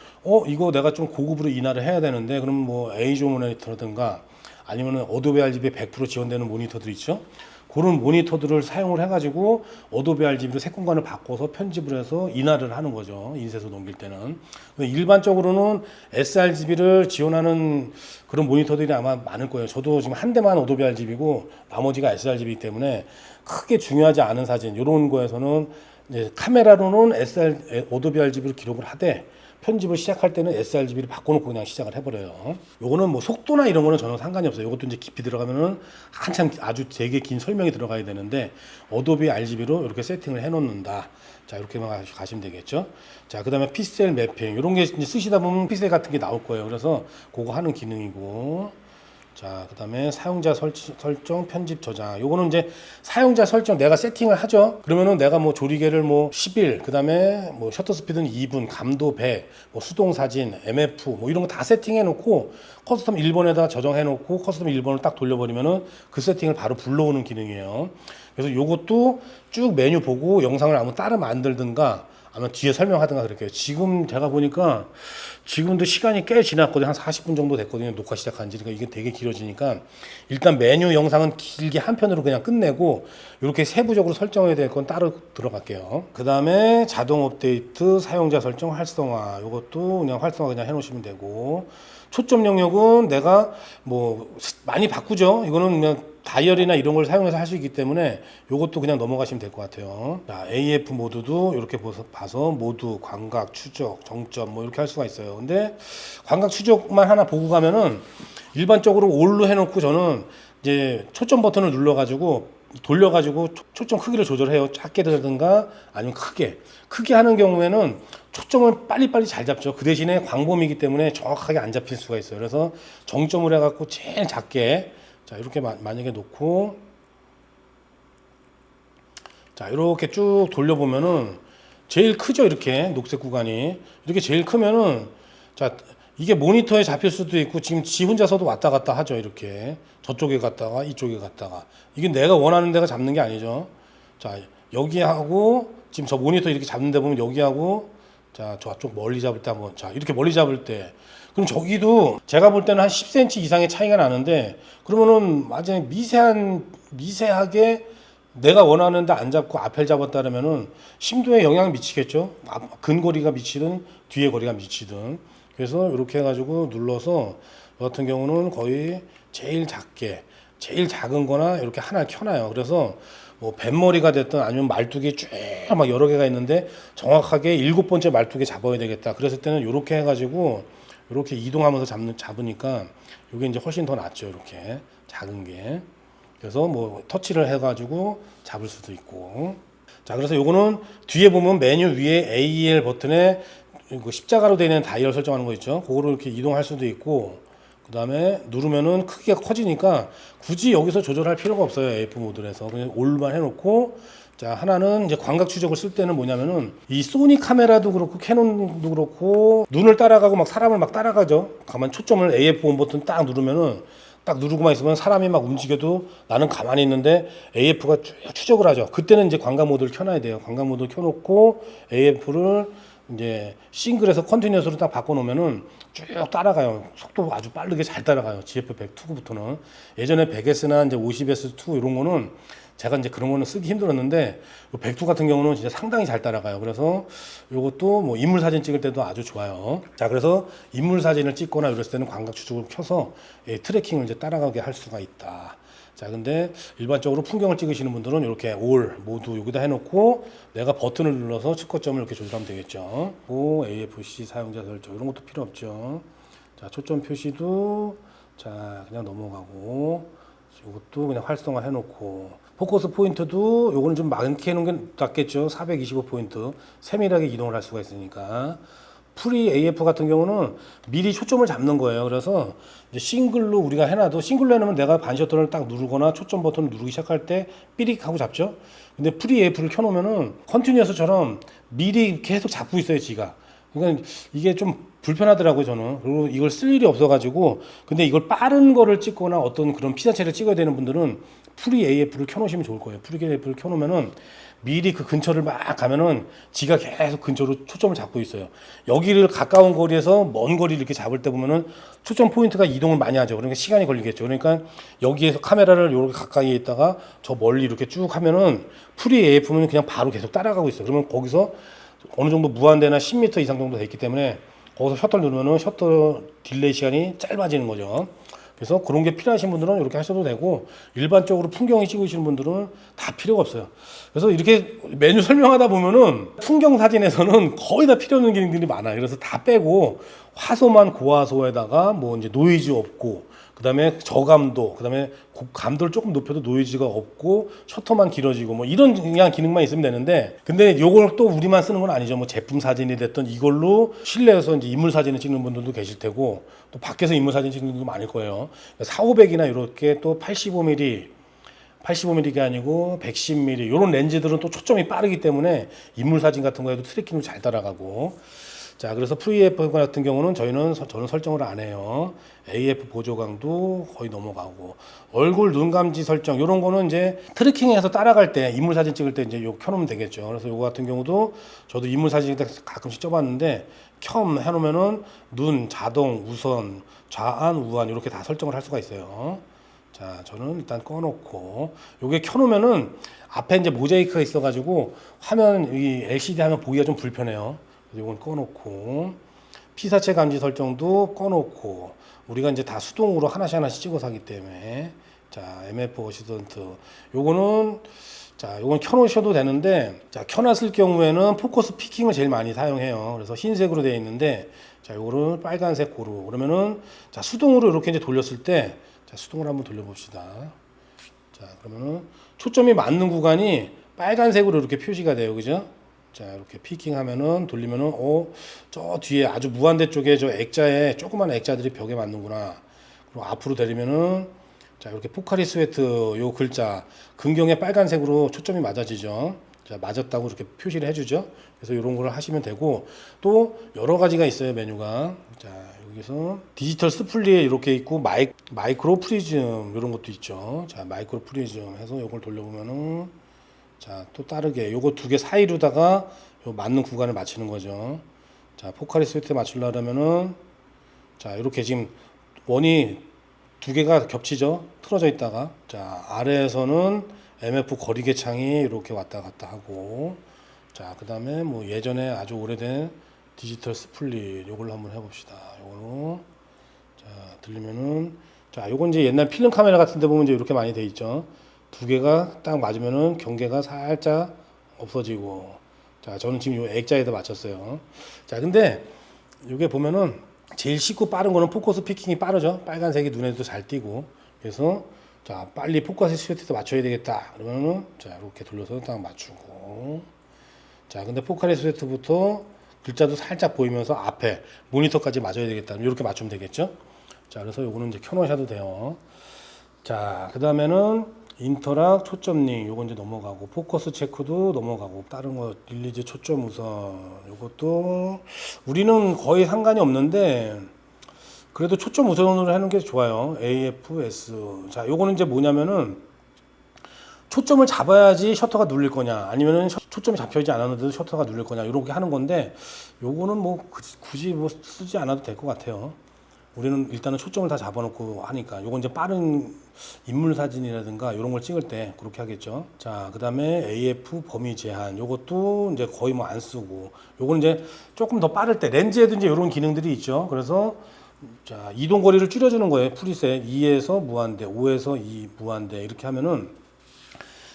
이거 내가 좀 고급으로 인화를 해야 되는데 그럼 뭐 A조 모니터라든가 아니면은 어도비 RGB 100% 지원되는 모니터들 있죠. 그런 모니터들을 사용을 해가지고 어도비 RGB로 색 공간을 바꿔서 편집을 해서 인화를 하는 거죠. 인쇄소 넘길 때는. 일반적으로는 sRGB를 지원하는 그런 모니터들이 아마 많을 거예요. 저도 지금 한 대만 어도비 RGB고 나머지가 sRGB이기 때문에 크게 중요하지 않은 사진 이런 거에서는 이제 카메라로는 어도비 RGB로 기록을 하되 편집을 시작할 때는 sRGB를 바꿔놓고 그냥 시작을 해버려요. 요거는 뭐 속도나 이런 거는 전혀 상관이 없어요. 요것도 이제 깊이 들어가면은 한참 아주 되게 긴 설명이 들어가야 되는데 어도비 RGB로 이렇게 세팅을 해놓는다. 자, 이렇게만 가시면 되겠죠. 자, 그 다음에 픽셀 매핑. 이런 게 이제 쓰시다 보면 픽셀 같은 게 나올 거예요. 그래서 그거 하는 기능이고. 자, 그 다음에 사용자 설정, 편집 저장. 요거는 이제 사용자 설정 내가 세팅을 하죠. 그러면은 내가 뭐 조리개를 뭐 11, 그 다음에 뭐 셔터 스피드는 2분, 감도 100, 뭐 수동 사진, MF, 뭐 이런 거 다 세팅해 놓고 커스텀 1번에다 저장해 놓고 커스텀 1번을 딱 돌려버리면은 그 세팅을 바로 불러오는 기능이에요. 그래서 요것도 쭉 메뉴 보고 영상을 아무 따로 만들든가 아마 뒤에 설명하든가 그렇게. 지금 제가 보니까 지금도 시간이 꽤 지났거든요. 한 40분 정도 됐거든요. 녹화 시작한 지. 그러니까 이게 되게 길어지니까 일단 메뉴 영상은 길게 한 편으로 그냥 끝내고 이렇게 세부적으로 설정해야 될 건 따로 들어갈게요. 그 다음에 자동 업데이트, 사용자 설정 활성화. 이것도 그냥 활성화 그냥 해놓으시면 되고, 초점 영역은 내가 뭐 많이 바꾸죠. 이거는 그냥 다이얼이나 이런 걸 사용해서 할 수 있기 때문에 이것도 그냥 넘어가시면 될 것 같아요. 자, AF 모드도 이렇게 봐서 모두, 광각, 추적, 정점 뭐 이렇게 할 수가 있어요. 근데 광각 추적만 하나 보고 가면은 일반적으로 올로 해놓고 저는 이제 초점 버튼을 눌러가지고 돌려가지고 초점 크기를 조절해요. 작게 되든가 아니면 크게 하는 경우에는 초점을 빨리빨리 잘 잡죠. 그 대신에 광범위이기 때문에 정확하게 안 잡힐 수가 있어요. 그래서 정점을 해갖고 제일 작게, 자, 이렇게 만약에 놓고, 자, 이렇게 쭉 돌려보면은 제일 크죠. 이렇게 녹색 구간이 이렇게 제일 크면은, 자, 이게 모니터에 잡힐 수도 있고 지금 지 혼자서도 왔다 갔다 하죠. 이렇게 저쪽에 갔다가 이쪽에 갔다가, 이게 내가 원하는 데가 잡는 게 아니죠. 자, 여기하고 지금 저 모니터 이렇게 잡는 데 보면 여기하고, 자, 저쪽 멀리 잡을 때 한번, 자, 이렇게 멀리 잡을 때, 그럼 저기도 제가 볼 때는 한 10cm 이상의 차이가 나는데, 그러면은 완전히 미세하게 내가 원하는데 안 잡고 앞을 잡았다면은 심도에 영향을 미치겠죠. 근거리가 미치든 뒤에 거리가 미치든. 그래서 이렇게 해가지고 눌러서 저 같은 경우는 거의 제일 작은 거나 이렇게 하나 켜놔요. 그래서 뭐 뱃머리가 됐든 아니면 말뚝이 쭉 막 여러 개가 있는데 정확하게 7번째 말뚝에 잡아야 되겠다. 그랬을 때는 이렇게 해가지고 이렇게 이동하면서 잡으니까 이게 이제 훨씬 더 낫죠. 이렇게 작은 게. 그래서 뭐 터치를 해가지고 잡을 수도 있고. 자, 그래서 요거는 뒤에 보면 메뉴 위에 AEL 버튼에 십자가로 되어 있는 다이얼 설정하는 거 있죠. 그거를 이렇게 이동할 수도 있고, 그 다음에 누르면은 크기가 커지니까 굳이 여기서 조절할 필요가 없어요. AF 모드에서 그냥 올만 해놓고. 자, 하나는 이제 광각 추적을 쓸 때는 뭐냐면은 이 소니 카메라도 그렇고 캐논도 그렇고 눈을 따라가고 막 사람을 막 따라가죠. 가만 초점을 AF 온 버튼 딱 누르면은 딱 누르고만 있으면 사람이 막 움직여도 나는 가만히 있는데 AF가 쭉 추적을 하죠. 그때는 이제 광각 모드를 켜놔야 돼요. 광각 모드 켜놓고 AF를 이제 싱글에서 컨티뉴어스로 딱 바꿔놓으면은 쭉 따라가요. 속도 아주 빠르게 잘 따라가요. GF100 2부터는. 예전에 100S나 이제 50S2 이런 거는 제가 이제 그런 거는 쓰기 힘들었는데 102 같은 경우는 진짜 상당히 잘 따라가요. 그래서 이것도 뭐 인물 사진 찍을 때도 아주 좋아요. 자, 그래서 인물 사진을 찍거나 이랬을 때는 광각 추적을 켜서 트래킹을 이제 따라가게 할 수가 있다. 자, 근데 일반적으로 풍경을 찍으시는 분들은 이렇게 올 모두 여기다 해놓고 내가 버튼을 눌러서 측거점을 이렇게 조절하면 되겠죠. AFC 사용자 설정 이런 것도 필요 없죠. 자, 초점 표시도 자 그냥 넘어가고 이것도 그냥 활성화 해놓고 포커스 포인트도 요거는 좀 많게 해놓은 게 낫겠죠. 425포인트 세밀하게 이동을 할 수가 있으니까. 프리 AF 같은 경우는 미리 초점을 잡는 거예요. 그래서 이제 싱글로 우리가 해놔도 싱글로 해놓으면 내가 반셔터를 딱 누르거나 초점 버튼을 누르기 시작할 때 삐릭 하고 잡죠. 근데 프리 AF를 켜놓으면은 컨티뉴어스처럼 미리 계속 잡고 있어요, 지가. 그러니까 이게 좀 불편하더라고요, 저는. 그리고 이걸 쓸 일이 없어가지고. 근데 이걸 빠른 거를 찍거나 어떤 그런 피사체를 찍어야 되는 분들은 프리 AF를 켜놓으시면 좋을 거예요. 프리 AF를 켜놓으면은 미리 그 근처를 막 가면은 지가 계속 근처로 초점을 잡고 있어요. 여기를 가까운 거리에서 먼 거리를 이렇게 잡을 때 보면은 초점 포인트가 이동을 많이 하죠. 그러니까 시간이 걸리겠죠. 그러니까 여기에서 카메라를 이렇게 가까이에 있다가 저 멀리 이렇게 쭉 하면은 프리 AF는 그냥 바로 계속 따라가고 있어요. 그러면 거기서 어느 정도 무한대나 10m 이상 정도 돼 있기 때문에 거기서 셔터를 누르면은 셔터 딜레이 시간이 짧아지는 거죠. 그래서 그런 게 필요하신 분들은 이렇게 하셔도 되고 일반적으로 풍경이 찍으시는 분들은 다 필요가 없어요. 그래서 이렇게 메뉴 설명하다 보면은 풍경 사진에서는 거의 다 필요 없는 기능들이 많아요. 그래서 다 빼고 화소만 고화소에다가 뭐 이제 노이즈 없고 그다음에 저감도, 그다음에 감도를 조금 높여도 노이즈가 없고 셔터만 길어지고 뭐 이런 그냥 기능만 있으면 되는데 근데 요걸 또 우리만 쓰는 건 아니죠. 뭐 제품 사진이 됐던 이걸로 실내에서 이제 인물 사진을 찍는 분들도 계실 테고 또 밖에서 인물 사진 찍는 분들도 많을 거예요. 4,500이나 이렇게 또 85mm가 아니고 110mm 이런 렌즈들은 또 초점이 빠르기 때문에 인물 사진 같은 거에도 트래킹을 잘 따라가고. 자, 그래서 FreeAF 같은 경우는 저는 설정을 안 해요. AF 보조 강도 거의 넘어가고 얼굴 눈 감지 설정 이런 거는 이제 트래킹해서 따라갈 때 인물 사진 찍을 때 이제 요 켜놓으면 되겠죠. 그래서 요거 같은 경우도 저도 인물 사진 가끔씩 쪄봤는데 켬 해놓으면은 눈 자동 우선 좌안 우한 이렇게 다 설정을 할 수가 있어요. 자, 저는 일단 꺼놓고 요게 켜놓으면은 앞에 이제 모자이크가 있어가지고 화면 이 LCD 화면 보기가 좀 불편해요. 이건 꺼놓고 피사체 감지 설정도 꺼놓고 우리가 이제 다 수동으로 하나씩 찍어서 하기 때문에 자 MF 어시스턴트 요거는 자 요건 켜놓으셔도 되는데 자 켜놨을 경우에는 포커스 피킹을 제일 많이 사용해요. 그래서 흰색으로 되어 있는데 자 요거를 빨간색 고루 그러면은 자 수동으로 이렇게 이제 돌렸을 때 자 수동으로 한번 돌려봅시다. 자 그러면은 초점이 맞는 구간이 빨간색으로 이렇게 표시가 돼요, 그죠? 자 이렇게 피킹하면은 돌리면은 저 뒤에 아주 무한대 쪽에 저 액자에 조그만 액자들이 벽에 맞는구나. 그리고 앞으로 내리면은 자 이렇게 포카리 스웨트 요 글자 근경에 빨간색으로 초점이 맞아지죠. 자 맞았다고 이렇게 표시를 해주죠. 그래서 이런 걸 하시면 되고 또 여러 가지가 있어요 메뉴가. 자 여기서 디지털 스플리에 이렇게 있고 마이크로 프리즘 이런 것도 있죠. 자 마이크로 프리즘 해서 이걸 돌려보면은 자, 또 다르게 요거 두 개 사이로다가 요 맞는 구간을 맞추는 거죠. 자, 포카리 스웨트에 맞추려면은 자, 이렇게 지금 원이 두 개가 겹치죠. 틀어져 있다가 자, 아래에서는 MF 거리계창이 이렇게 왔다 갔다 하고 자, 그다음에 뭐 예전에 아주 오래된 디지털 스플릿 요걸로 한번 해봅시다. 요걸로 자 들리면은 자 요건 이제 옛날 필름 카메라 같은 데 보면 이제 이렇게 많이 돼 있죠. 두 개가 딱 맞으면은 경계가 살짝 없어지고 자 저는 지금 요 액자에다 맞췄어요. 자 근데 요게 보면은 제일 쉽고 빠른 거는 포커스 피킹이 빠르죠. 빨간색이 눈에도 잘 띄고 그래서 자 빨리 포커스 스웨트도 맞춰야 되겠다 그러면은 자 이렇게 돌려서 딱 맞추고 자 근데 포카리 스웨트부터 글자도 살짝 보이면서 앞에 모니터까지 맞아야 되겠다 이렇게 맞추면 되겠죠. 자 그래서 요거는 이제 켜놓으셔도 돼요. 자 그 다음에는 인터락 초점링 요거 이제 넘어가고 포커스 체크도 넘어가고 다른 거 릴리즈 초점 우선 요것도 우리는 거의 상관이 없는데 그래도 초점 우선으로 하는 게 좋아요. AFS 자 요거는 이제 뭐냐면은 초점을 잡아야지 셔터가 눌릴 거냐 아니면은 초점이 잡혀있지 않았는데도 셔터가 눌릴 거냐 이렇게 하는 건데 요거는 뭐 굳이 뭐 쓰지 않아도 될 것 같아요. 우리는 일단은 초점을 다 잡아놓고 하니까 요건 이제 빠른 인물 사진이라든가 이런 걸 찍을 때 그렇게 하겠죠. 자 그 다음에 AF 범위 제한 요것도 이제 거의 뭐 안 쓰고 요거는 이제 조금 더 빠를 때 렌즈에도 이제 이런 기능들이 있죠. 그래서 자 이동 거리를 줄여주는 거예요. 프리셋 2에서 무한대 5에서 2 무한대 이렇게 하면은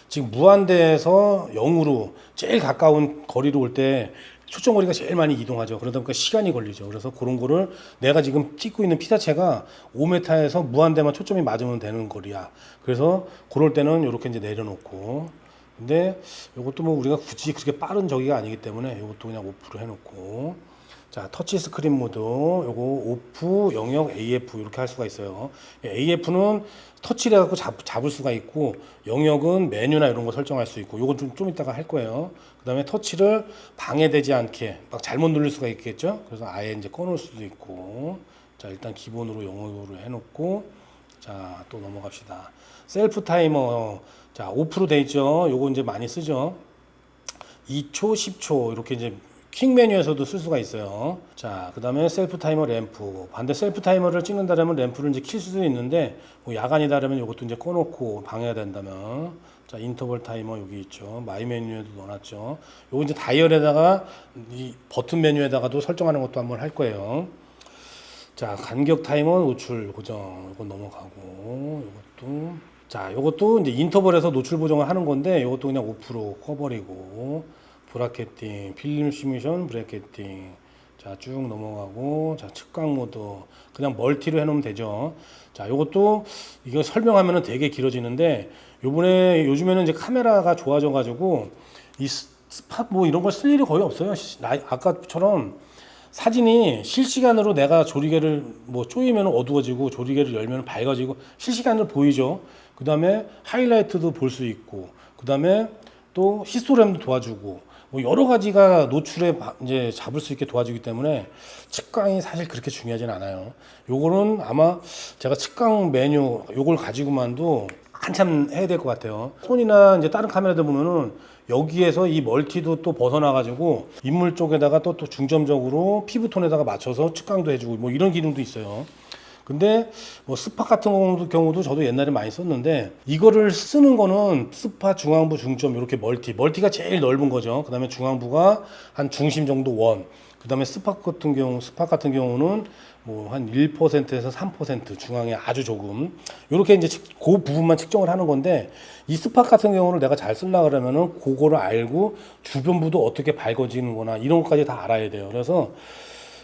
지금 무한대에서 0으로 제일 가까운 거리로 올 때 초점 거리가 제일 많이 이동하죠. 그러다 보니까 시간이 걸리죠. 그래서 그런 거를 내가 지금 찍고 있는 피사체가 5m에서 무한대만 초점이 맞으면 되는 거리야. 그래서 그럴 때는 이렇게 이제 내려놓고 근데 이것도 뭐 우리가 굳이 그렇게 빠른 저기가 아니기 때문에 이것도 그냥 오프로 해놓고 자 터치 스크린 모드 요거 오프 영역 AF 이렇게 할 수가 있어요. AF는 터치를 해갖고 잡을 수가 있고 영역은 메뉴나 이런 거 설정할 수 있고 요건 좀 이따가 할 거예요. 그 다음에 터치를 방해되지 않게 막 잘못 누를 수가 있겠죠. 그래서 아예 이제 꺼놓을 수도 있고 자 일단 기본으로 영역으로 해놓고 자 또 넘어갑시다. 셀프 타이머 자 5% 돼 있죠. 요거 이제 많이 쓰죠. 2초 10초 이렇게 이제 퀵 메뉴에서도 쓸 수가 있어요. 자, 그 다음에 셀프 타이머 램프. 반대 셀프 타이머를 찍는다면 램프를 이제 킬 수도 있는데, 뭐 야간이다라면 이것도 이제 꺼놓고 방해가 된다면. 자, 인터벌 타이머 여기 있죠. 마이 메뉴에도 넣어놨죠. 요거 이제 다이얼에다가 이 버튼 메뉴에다가도 설정하는 것도 한번 할 거예요. 자, 간격 타이머 노출 고정. 이거 넘어가고, 이것도. 자, 요것도 이제 인터벌에서 노출 보정을 하는 건데, 요것도 그냥 5% 꺼버리고. 브라켓팅, 필름 시뮬레이션 브래켓팅 자 쭉 넘어가고 자 측각 모드 그냥 멀티로 해놓으면 되죠. 자 요것도 이거 설명하면은 되게 길어지는데 요번에 요즘에는 이제 카메라가 좋아져 가지고 이 스팟 뭐 이런 걸 쓸 일이 거의 없어요. 아까처럼 사진이 실시간으로 내가 조리개를 뭐 쪼이면 어두워지고 조리개를 열면 밝아지고 실시간으로 보이죠. 그 다음에 하이라이트도 볼 수 있고 그 다음에 또 히스토그램도 도와주고 뭐 여러 가지가 노출에 이제 잡을 수 있게 도와주기 때문에 측광이 사실 그렇게 중요하진 않아요. 요거는 아마 제가 측광 메뉴 요걸 가지고만도 한참 해야 될 것 같아요. 손이나 이제 다른 카메라들 보면은 여기에서 이 멀티도 또 벗어나 가지고 인물 쪽에다가 또 중점적으로 피부톤에다가 맞춰서 측광도 해주고 뭐 이런 기능도 있어요. 근데 뭐 스팟 같은 경우도 저도 옛날에 많이 썼는데 이거를 쓰는 거는 스팟 중앙부 중점 이렇게 멀티가 제일 넓은 거죠. 그 다음에 중앙부가 한 중심 정도 원. 그 다음에 스팟 같은 경우는 뭐 한 1%에서 3% 중앙에 아주 조금 이렇게 이제 그 부분만 측정을 하는 건데 이 스팟 같은 경우를 내가 잘 쓰려고 그러면은 그거를 알고 주변부도 어떻게 밝아지는 거나 이런 것까지 다 알아야 돼요. 그래서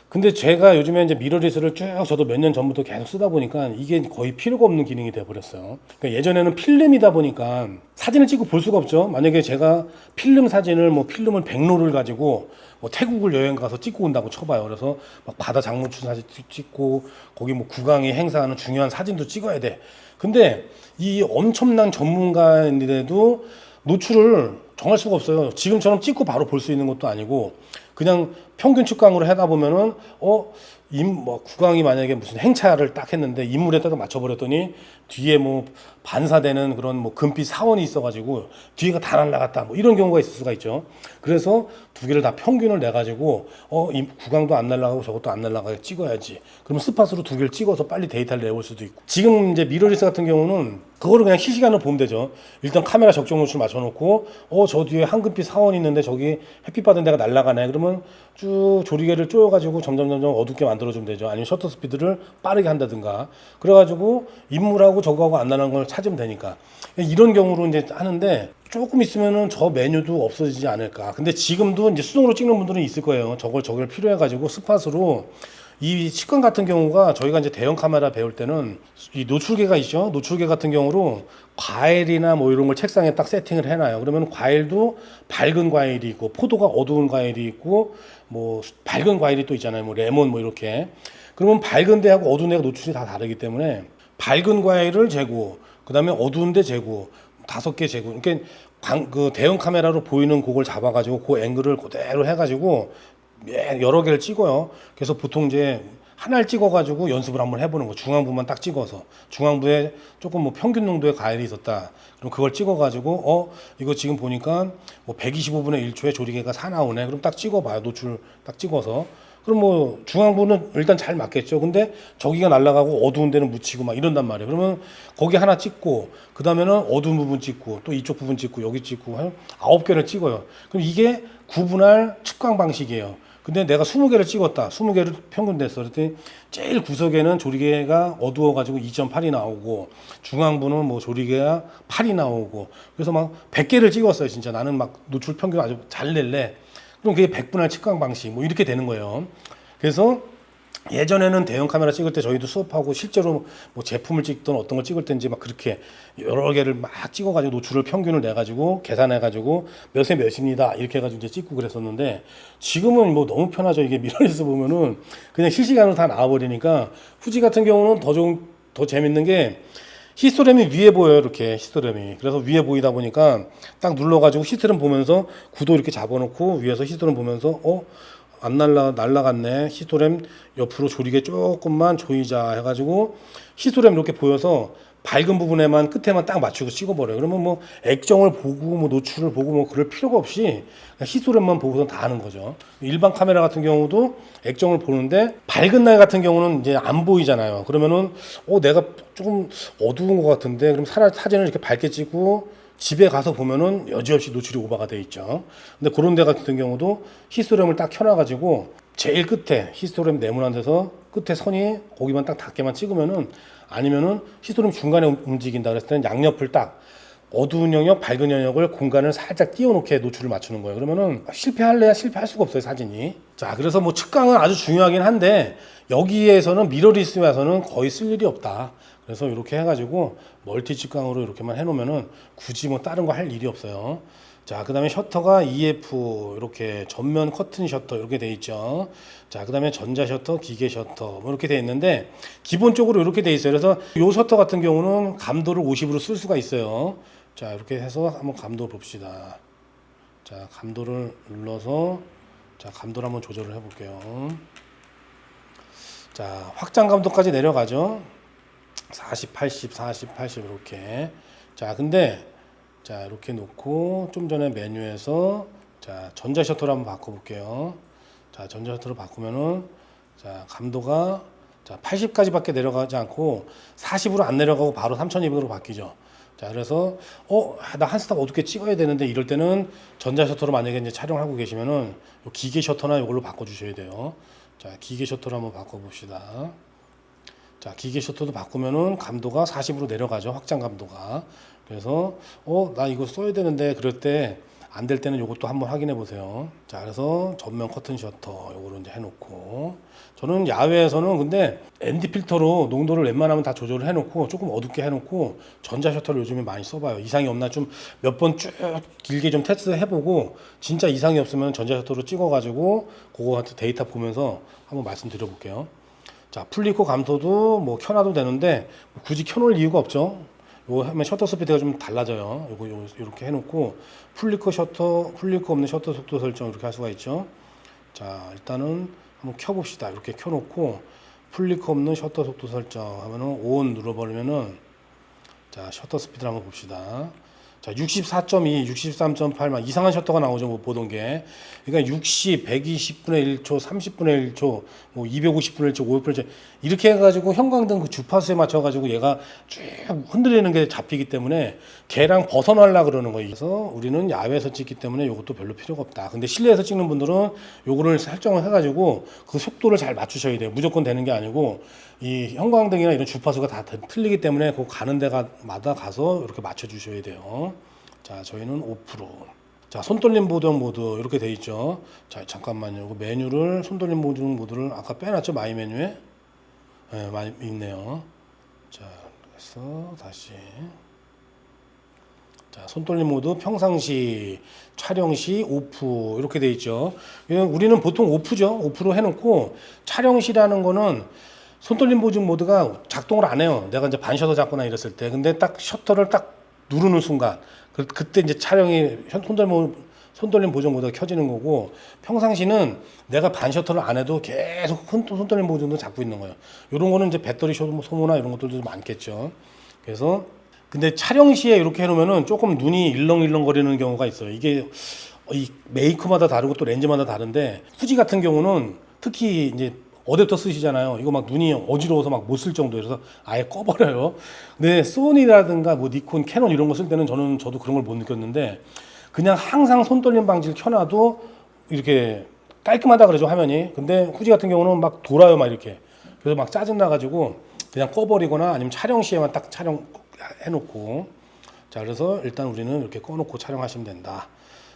근데 제가 요즘에 이제 미러리스를 쭉 저도 몇 년 전부터 계속 쓰다 보니까 이게 거의 필요가 없는 기능이 돼 버렸어요. 그러니까 예전에는 필름이다 보니까 사진을 찍고 볼 수가 없죠. 만약에 제가 필름 사진을 뭐 필름을 100롤을 가지고 뭐 태국을 여행 가서 찍고 온다고 쳐봐요. 그래서 막 바다 장문출 사진 찍고 거기 뭐 국왕이 행사하는 중요한 사진도 찍어야 돼. 근데 이 엄청난 전문가인데도 노출을 정할 수가 없어요. 지금처럼 찍고 바로 볼 수 있는 것도 아니고 그냥 평균 측광으로 하다 보면은 뭐 국왕이 만약에 무슨 행차를 딱 했는데 인물에다가 맞춰버렸더니 뒤에 뭐 반사되는 그런 뭐 금빛 사원이 있어가지고 뒤에가 다 날라갔다 뭐 이런 경우가 있을 수가 있죠. 그래서 두 개를 다 평균을 내 가지고 이 국왕도 안 날라가고 저것도 안 날라가게 찍어야지. 그러면 스팟으로 두 개를 찍어서 빨리 데이터를 내올 수도 있고. 지금 이제 미러리스 같은 경우는 그거를 그냥 실시간으로 보면 되죠. 일단 카메라 적정 노출 맞춰놓고 저 뒤에 황금빛 사원이 있는데 저기 햇빛 받은 데가 날라가네. 그러면 그러면 쭉 조리개를 쪼여가지고 점점 어둡게 만들어주면 되죠. 아니면 셔터 스피드를 빠르게 한다든가. 그래가지고 인물하고 저거하고 안 나는 걸 찾으면 되니까. 이런 경우로 이제 하는데 조금 있으면은 저 메뉴도 없어지지 않을까. 근데 지금도 이제 수동으로 찍는 분들은 있을 거예요. 저걸 필요해가지고 스팟으로. 이 식권 같은 경우가 저희가 이제 대형 카메라 배울 때는 이 노출계가 있죠. 노출계 같은 경우로 과일이나 뭐 이런 걸 책상에 딱 세팅을 해놔요. 그러면 과일도 밝은 과일이 있고 포도가 어두운 과일이 있고 뭐 밝은 과일이 또 있잖아요. 뭐 레몬 뭐 이렇게. 그러면 밝은 데하고 어두운 데가 노출이 다 다르기 때문에 밝은 과일을 재고 그다음에 어두운 데 재고 5개 재고. 그러니까 그 대형 카메라로 보이는 그걸 잡아가지고 그 앵글을 그대로 해가지고 여러 개를 찍어요. 그래서 보통 이제 하나를 찍어가지고 연습을 한번 해보는 거. 중앙부만 딱 찍어서 중앙부에 조금 뭐 평균 농도의 과일이 있었다. 그럼 그걸 찍어가지고 이거 지금 보니까 뭐 125분의 1초에 조리개가 4 나오네. 그럼 딱 찍어봐요. 노출 딱 찍어서. 그럼 뭐 중앙부는 일단 잘 맞겠죠. 근데 저기가 날아가고 어두운 데는 묻히고 막 이런단 말이에요. 그러면 거기 하나 찍고 그 다음에는 어두운 부분 찍고 또 이쪽 부분 찍고 여기 찍고 한 9개를 찍어요. 그럼 이게 구분할 측광 방식이에요. 근데 내가 20개를 찍었다. 20개를 평균 됐어. 그랬더니 제일 구석에는 조리개가 어두워가지고 2.8이 나오고 중앙부는 뭐 조리개가 8이 나오고 그래서 막 100개를 찍었어요. 진짜 나는 막 노출 평균 아주 잘 낼래. 그럼 그게 100분할 측광 방식 뭐 이렇게 되는 거예요. 그래서 예전에는 대형 카메라 찍을 때 저희도 수업하고 실제로 뭐 제품을 찍던 어떤 걸 찍을 때인지 막 그렇게 여러 개를 막 찍어가지고 노출을 평균을 내가지고 계산해가지고 몇에 몇입니다 이렇게 해가지고 이제 찍고 그랬었는데 지금은 뭐 너무 편하죠. 이게 미러리스 보면은 그냥 실시간으로 다 나와버리니까 후지 같은 경우는 더 재밌는 게 히스토램이 위에 보여요. 이렇게 히스토램이. 그래서 위에 보이다 보니까 딱 눌러가지고 히스토램 보면서 구도 이렇게 잡아놓고 위에서 히스토램 보면서 안 날라갔네. 히스토램 옆으로 조리개 조금만 조이자 해가지고 히스토램 이렇게 보여서 밝은 부분에만 끝에만 딱 맞추고 찍어버려요. 그러면 뭐 액정을 보고 뭐 노출을 보고 뭐 그럴 필요가 없이 히스토램만 보고서 다 하는 거죠. 일반 카메라 같은 경우도 액정을 보는데 밝은 날 같은 경우는 이제 안 보이잖아요. 그러면은 내가 조금 어두운 것 같은데 그럼 사진을 이렇게 밝게 찍고 집에 가서 보면은 여지없이 노출이 오버가 돼 있죠. 근데 그런 데 같은 경우도 히스토램을 딱 켜놔가지고 제일 끝에 히스토램 네모난 데서 끝에 선이 거기만 딱 닿게만 찍으면은 아니면은 히스토램 중간에 움직인다 그랬을 때는 양옆을 딱 어두운 영역, 밝은 영역을 공간을 살짝 띄워놓게 노출을 맞추는 거예요. 그러면은 실패할래야 실패할 수가 없어요, 사진이. 자, 그래서 뭐 측광은 아주 중요하긴 한데 여기에서는 미러리스에서는 거의 쓸 일이 없다. 그래서 이렇게 해가지고 멀티 측광으로 이렇게만 해놓으면은 굳이 뭐 다른 거 할 일이 없어요. 자, 그 다음에 셔터가 EF 이렇게 전면 커튼 셔터 이렇게 돼 있죠. 자, 그 다음에 전자 셔터, 기계 셔터 뭐 이렇게 돼 있는데 기본적으로 이렇게 돼 있어요. 그래서 이 셔터 같은 경우는 감도를 50으로 쓸 수가 있어요. 자, 이렇게 해서 한번 감도 봅시다. 자, 감도를 눌러서 자, 감도를 한번 조절을 해볼게요. 자, 확장 감도까지 내려가죠. 40, 80, 40, 80 이렇게. 자, 근데 자, 이렇게 놓고 좀 전에 메뉴에서 자, 전자 셔터로 한번 바꿔볼게요. 자, 전자 셔터로 바꾸면은 자, 감도가 자, 80까지밖에 내려가지 않고 40으로 안 내려가고 바로 3200으로 바뀌죠. 자, 그래서 나 한 스탑 어둡게 찍어야 되는데 이럴 때는 전자 셔터로 만약에 이제 촬영을 하고 계시면은 요 기계 셔터나 이걸로 바꿔 주셔야 돼요. 자, 기계 셔터로 한번 바꿔 봅시다. 자, 기계 셔터도 바꾸면은 감도가 40으로 내려가죠. 확장 감도가. 그래서 나 이거 써야 되는데 그럴 때 안 될 때는 이것도 한번 확인해 보세요. 자, 그래서 전면 커튼 셔터 요거로 이제 해놓고 저는 야외에서는 근데 ND 필터로 농도를 웬만하면 다 조절을 해놓고 조금 어둡게 해놓고 전자 셔터를 요즘에 많이 써봐요. 이상이 없나 좀 몇 번 쭉 길게 좀 테스트 해보고 진짜 이상이 없으면 전자 셔터로 찍어가지고 그거 데이터 보면서 한번 말씀드려 볼게요. 자, 플리코 감도도 뭐 켜놔도 되는데 굳이 켜놓을 이유가 없죠. 요거 하면 셔터 스피드가 좀 달라져요. 요거 이렇게 해놓고 플리커 없는 셔터 속도 설정 이렇게 할 수가 있죠. 자, 일단은 한번 켜봅시다. 이렇게 켜놓고 플리커 없는 셔터 속도 설정 하면은 ON 눌러버리면은 자, 셔터 스피드를 한번 봅시다. 자, 자, 64.2, 63.8 막 이상한 셔터가 나오죠. 뭐 보던 게. 그러니까 60, 120분의 1초, 30분의 1초, 뭐 250분의 1초, 500분의 1초 이렇게 해가지고 형광등 그 주파수에 맞춰가지고 얘가 쭉 흔들리는 게 잡히기 때문에 걔랑 벗어나려 그러는 거예요. 그래서 우리는 야외에서 찍기 때문에 이것도 별로 필요가 없다. 근데 실내에서 찍는 분들은 요거를 설정을 해가지고 그 속도를 잘 맞추셔야 돼요. 무조건 되는 게 아니고 이 형광등이나 이런 주파수가 다 틀리기 때문에 그 가는 데마다 가서 이렇게 맞춰주셔야 돼요. 자, 저희는 5%. 자, 손떨림 보정 모드 이렇게 돼 있죠. 자, 잠깐만요. 그 메뉴를 손떨림 보정 모드를 아까 빼놨죠, 마이 메뉴에. 네, 많이 있네요. 자, 그래서 다시. 자, 손떨림 모드 평상시, 촬영 시 오프 이렇게 돼 있죠. 우리는 보통 오프죠. 오프로 해놓고 촬영 시라는 거는 손떨림 보정 모드가 작동을 안 해요. 내가 이제 반셔터 잡거나 이랬을 때. 근데 딱 셔터를 딱 누르는 순간 그때 이제 촬영이 손떨림 보정 모드가 켜지는 거고, 평상시는 내가 반셔터를 안 해도 계속 손떨림 보정도 잡고 있는 거예요. 이런 거는 이제 배터리 소모나 이런 것들도 많겠죠. 그래서 근데 촬영 시에 이렇게 해놓으면은 조금 눈이 일렁일렁 거리는 경우가 있어요. 이게 이 메이커마다 다르고 또 렌즈마다 다른데, 후지 같은 경우는 특히 이제 어댑터 쓰시잖아요. 이거 막 눈이 어지러워서 막 못 쓸 정도여서 아예 꺼버려요. 근데 소니라든가 뭐 니콘, 캐논 이런 거 쓸 때는 저도 그런 걸 못 느꼈는데, 그냥 항상 손떨림 방지를 켜놔도 이렇게 깔끔하다 그러죠, 화면이. 근데 후지 같은 경우는 막 돌아요, 막 이렇게. 그래서 막 짜증나가지고 그냥 꺼버리거나 아니면 촬영 시에만 딱 촬영해놓고. 자, 그래서 일단 우리는 이렇게 꺼놓고 촬영하시면 된다.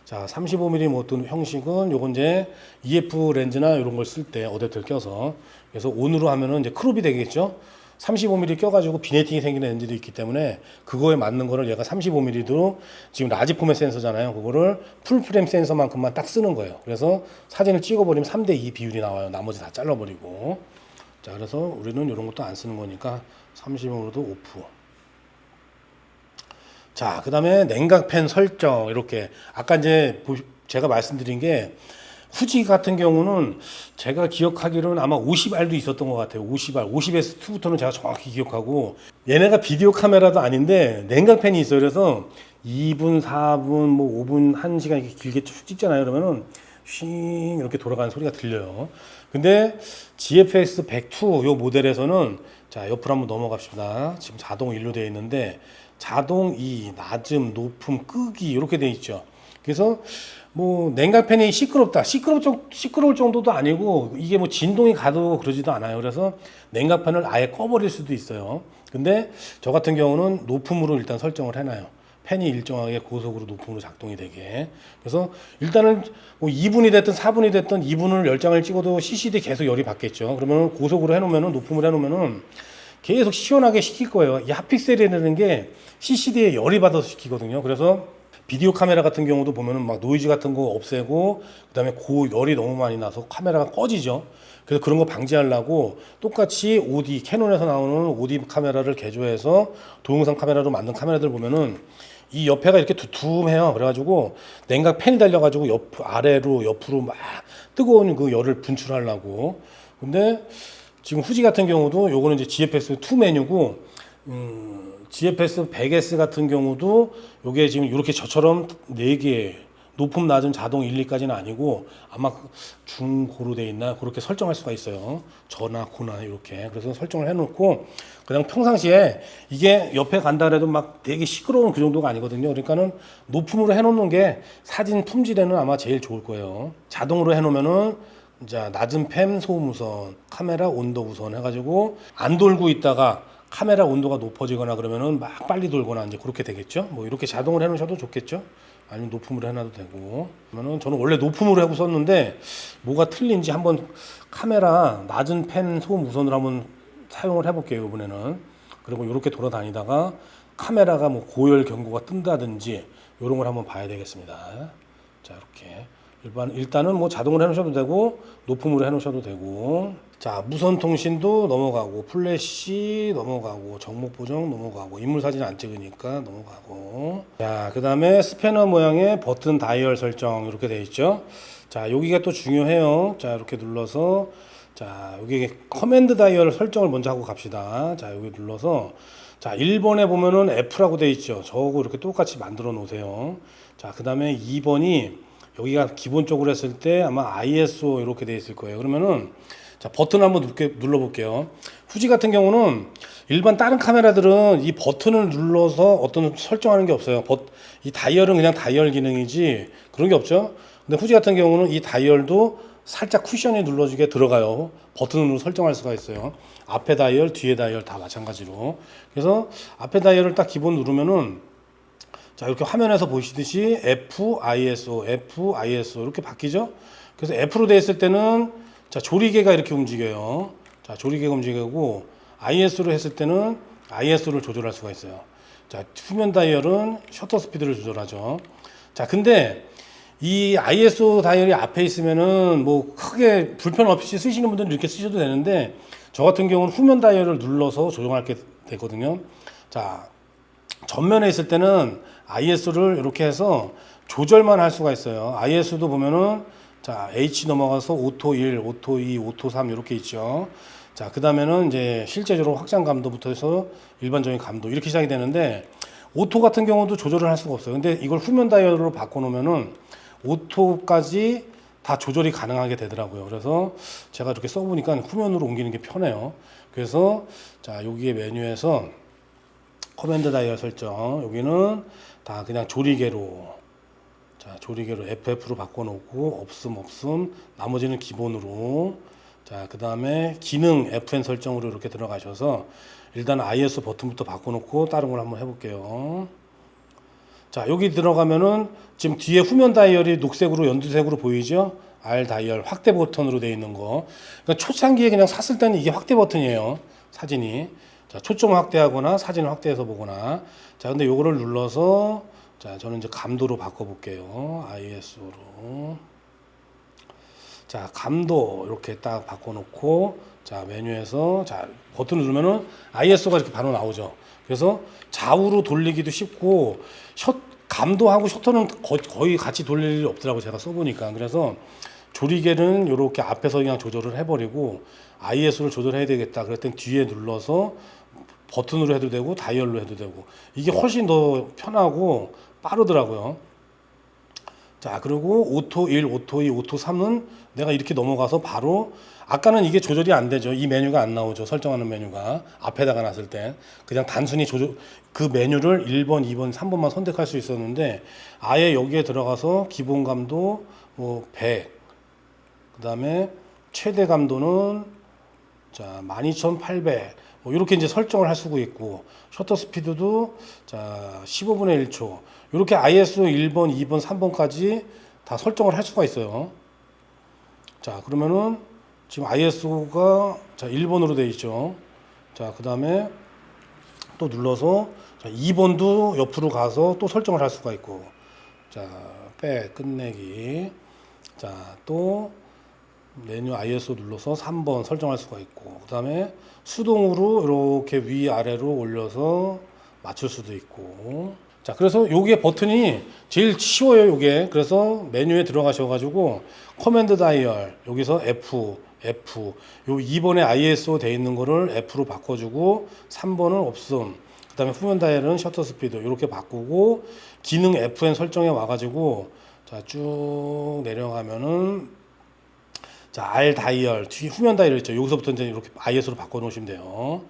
자, 35mm 뭐 어떤 형식은 요건 이제 EF 렌즈나 이런 걸 쓸 때 어댑터를 껴서, 그래서 온으로 하면은 이제 크롭이 되겠죠. 35mm 껴가지고 비네팅이 생기는 렌즈도 있기 때문에 그거에 맞는 거를 얘가 35mm도 지금 라지 포맷 센서잖아요. 그거를 풀프레임 센서만큼만 딱 쓰는 거예요. 그래서 사진을 찍어버리면 3:2 비율이 나와요. 나머지 다 잘라버리고. 자, 그래서 우리는 이런 것도 안 쓰는 거니까 35mm도 오프. 자, 그 다음에 냉각팬 설정. 이렇게 아까 이제 제가 말씀드린 게, 후지 같은 경우는 제가 기억하기로는 아마 50R도 있었던 것 같아요. 50R, 50S2부터는 제가 정확히 기억하고, 얘네가 비디오 카메라도 아닌데 냉각팬이 있어요. 그래서 2분, 4분, 뭐 5분, 1시간 이렇게 길게 쭉 찍잖아요. 그러면은 쉥 이렇게 돌아가는 소리가 들려요. 근데 GFX 102 요 모델에서는, 자, 옆으로 한번 넘어갑시다. 지금 자동 1로 되어 있는데 자동 2, 낮음, 높음, 끄기 이렇게 되어 있죠. 그래서 뭐 냉각팬이 시끄러울 정도도 아니고, 이게 뭐 진동이 가도 그러지도 않아요. 그래서 냉각팬을 아예 꺼버릴 수도 있어요. 근데 저 같은 경우는 높음으로 일단 설정을 해놔요. 팬이 일정하게 고속으로 높음으로 작동이 되게. 그래서 일단은 뭐 2분이 됐든 4분이 됐든 2분을 10장을 찍어도 CCD 계속 열이 받겠죠. 그러면 고속으로 해놓으면은, 높음을 해놓으면은 계속 시원하게 식힐 거예요. 이 핫픽셀이라는 게 CCD에 열이 받아서 식히거든요. 그래서 비디오 카메라 같은 경우도 보면은 막 노이즈 같은 거 없애고, 그다음에 열이 너무 많이 나서 카메라가 꺼지죠. 그래서 그런 거 방지하려고 똑같이 OD, 캐논에서 나오는 OD 카메라를 개조해서 동영상 카메라로 만든 카메라들 보면은 이 옆에가 이렇게 두툼해요. 그래가지고 냉각 팬이 달려가지고 아래로 옆으로 막 뜨거운 그 열을 분출하려고. 근데 지금 후지 같은 경우도 요거는 이제 GFX 2 메뉴고, GFX 100S 같은 경우도 요게 지금 이렇게 저처럼 4개 높음 낮음 자동 1, 2까지는 아니고 아마 중고로 돼 있나 그렇게 설정할 수가 있어요. 저나 고나 이렇게. 그래서 설정을 해놓고 그냥 평상시에 이게 옆에 간다 그래도 막 되게 시끄러운 그 정도가 아니거든요. 그러니까는 높음으로 해놓는 게 사진 품질에는 아마 제일 좋을 거예요. 자동으로 해놓으면은 이제 낮은 펜 소음 우선, 카메라 온도 우선 해가지고 안 돌고 있다가 카메라 온도가 높아지거나 그러면은 막 빨리 돌거나 이제 그렇게 되겠죠. 뭐 이렇게 자동으로 해놓으셔도 좋겠죠. 아니면 높음으로 해놔도 되고. 그러면은 저는 원래 높음으로 하고 썼는데 뭐가 틀린지 한번 카메라 낮은 펜 소음 우선으로 한번 사용을 해볼게요, 이번에는. 그리고 이렇게 돌아다니다가 카메라가 뭐 고열 경고가 뜬다든지 이런 걸 한번 봐야 되겠습니다. 자, 이렇게 일단은 뭐 자동으로 해놓으셔도 되고 높음으로 해놓으셔도 되고. 자, 무선 통신도 넘어가고, 플래시 넘어가고, 정목 보정 넘어가고, 인물 사진 안 찍으니까 넘어가고. 자, 그 다음에 스패너 모양의 버튼 다이얼 설정 이렇게 되어 있죠. 자, 여기가 또 중요해요. 자, 이렇게 눌러서, 자, 여기 커맨드 다이얼 설정을 먼저 하고 갑시다. 자, 여기 눌러서, 자, 1번에 보면은 F라고 돼 있죠. 저거 이렇게 똑같이 만들어 놓으세요. 자, 그 다음에 2번이 여기가 기본적으로 했을 때 아마 ISO 이렇게 돼 있을 거예요. 그러면은 자, 버튼 한번 눌러 볼게요. 후지 같은 경우는 일반 다른 카메라들은 이 버튼을 눌러서 어떤 설정하는 게 없어요. 이 다이얼은 그냥 다이얼 기능이지 그런 게 없죠. 근데 후지 같은 경우는 이 다이얼도 살짝 쿠션이 눌러주게 들어가요. 버튼으로 설정할 수가 있어요. 앞에 다이얼, 뒤에 다이얼 다 마찬가지로. 그래서 앞에 다이얼을 딱 기본 누르면은 자, 이렇게 화면에서 보시듯이 F, ISO, F, ISO 이렇게 바뀌죠. 그래서 F로 되어 있을 때는 자, 조리개가 이렇게 움직여요. 자, 조리개가 움직이고 ISO로 했을 때는 ISO를 조절할 수가 있어요. 자, 후면 다이얼은 셔터 스피드를 조절하죠. 자, 근데 이 ISO 다이얼이 앞에 있으면은 뭐 크게 불편 없이 쓰시는 분들은 이렇게 쓰셔도 되는데 저 같은 경우는 후면 다이얼을 눌러서 조정할 게 되거든요. 자, 전면에 있을 때는 ISO를 이렇게 해서 조절만 할 수가 있어요. ISO도 보면은 자, H 넘어가서 오토 1, 오토 2, 오토 3 이렇게 있죠. 자, 그 다음에는 이제 실제적으로 확장 감도부터 해서 일반적인 감도 이렇게 시작이 되는데 오토 같은 경우도 조절을 할 수가 없어요. 근데 이걸 후면 다이얼로 바꿔놓으면은 오토까지 다 조절이 가능하게 되더라고요. 그래서 제가 이렇게 써보니까 후면으로 옮기는 게 편해요. 그래서 자, 여기에 메뉴에서 커맨드 다이얼 설정 여기는 다 그냥 조리개로 자, 조리개로 FF로 바꿔놓고 없음 나머지는 기본으로 자, 그 다음에 기능 FN 설정으로 이렇게 들어가셔서 일단 ISO 버튼부터 바꿔놓고 다른 걸 한번 해볼게요. 자, 여기 들어가면은 지금 뒤에 후면 다이얼이 녹색으로 연두색으로 보이죠? R 다이얼 확대 버튼으로 되어 있는 거. 그러니까 초창기에 그냥 샀을 때는 이게 확대 버튼이에요. 사진이. 자, 초점 확대하거나 사진을 확대해서 보거나. 자, 근데 요거를 눌러서 자, 저는 이제 감도로 바꿔 볼게요. ISO로. 자, 감도 이렇게 딱 바꿔 놓고 자, 메뉴에서 자, 버튼을 누르면은 ISO가 이렇게 바로 나오죠. 그래서 좌우로 돌리기도 쉽고 감도하고 셔터는 거의 같이 돌릴 일이 없더라고 제가 써보니까. 그래서 조리개는 이렇게 앞에서 그냥 조절을 해버리고 ISO를 조절해야 되겠다 그랬더니 뒤에 눌러서 버튼으로 해도 되고 다이얼로 해도 되고 이게 훨씬 더 편하고 빠르더라고요. 자, 그리고 오토 1, 오토 2, 오토 3은 내가 이렇게 넘어가서 바로 아까는 이게 조절이 안 되죠. 이 메뉴가 안 나오죠. 설정하는 메뉴가 앞에다가 놨을 때 그냥 단순히 조절 그 메뉴를 1번, 2번, 3번만 선택할 수 있었는데 아예 여기에 들어가서 기본 감도 뭐 100, 그다음에 최대 감도는 자 12800 뭐 이렇게 이제 설정을 할 수가 있고 셔터 스피드도 자 15분의 1초 이렇게 ISO 1번, 2번, 3번까지 다 설정을 할 수가 있어요. 자, 그러면은 지금 ISO가 자 1번으로 되어 있죠. 자, 그 다음에 또 눌러서 자, 2번도 옆으로 가서 또 설정을 할 수가 있고 자, 끝내기 자, 또 메뉴 ISO 눌러서 3번 설정할 수가 있고 그 다음에 수동으로 이렇게 위아래로 올려서 맞출 수도 있고 자, 그래서 요게 버튼이 제일 쉬워요. 요게 그래서 메뉴에 들어가셔 가지고 커맨드 다이얼 여기서 F 요 2번에 ISO 돼 있는 거를 F로 바꿔주고 3번은 없음 그 다음에 후면 다이얼은 셔터 스피드 이렇게 바꾸고 기능 FN 설정에 와가지고 자, 쭉 내려가면은 자, R 다이얼 뒤 후면 다이얼 있죠. 여기서부터 이제 이렇게 ISO로 바꿔 놓으시면 돼요.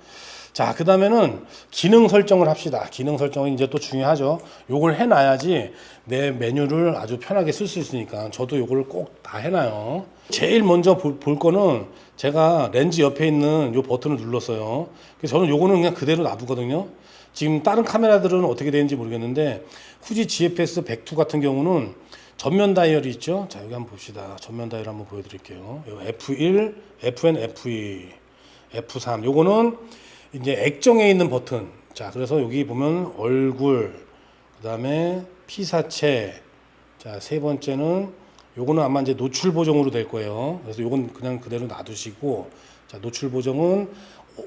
자, 그 다음에는 기능 설정을 합시다. 기능 설정은 이제 또 중요하죠. 요걸 해놔야지 내 메뉴를 아주 편하게 쓸 수 있으니까 저도 요걸 꼭 다 해놔요. 제일 먼저 볼 거는 제가 렌즈 옆에 있는 요 버튼을 눌렀어요. 그래서 저는 요거는 그냥 그대로 놔두거든요. 지금 다른 카메라들은 어떻게 되는지 모르겠는데 후지 GFX 102 같은 경우는 전면 다이얼이 있죠. 자, 여기 한번 봅시다. 전면 다이얼 한번 보여드릴게요. F1, FN, F2, F3. 요거는 이제 액정에 있는 버튼. 자, 그래서 여기 보면 얼굴, 그 다음에 피사체. 자, 세 번째는 요거는 아마 이제 노출 보정으로 될 거예요. 그래서 요건 그냥 그대로 놔두시고, 자, 노출 보정은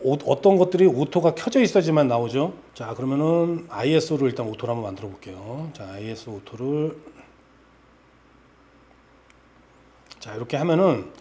어떤 것들이 오토가 켜져 있어야지만 나오죠. 자, 그러면은 ISO를 일단 오토로 한번 만들어 볼게요. 자, ISO 오토를 자, 이렇게 하면은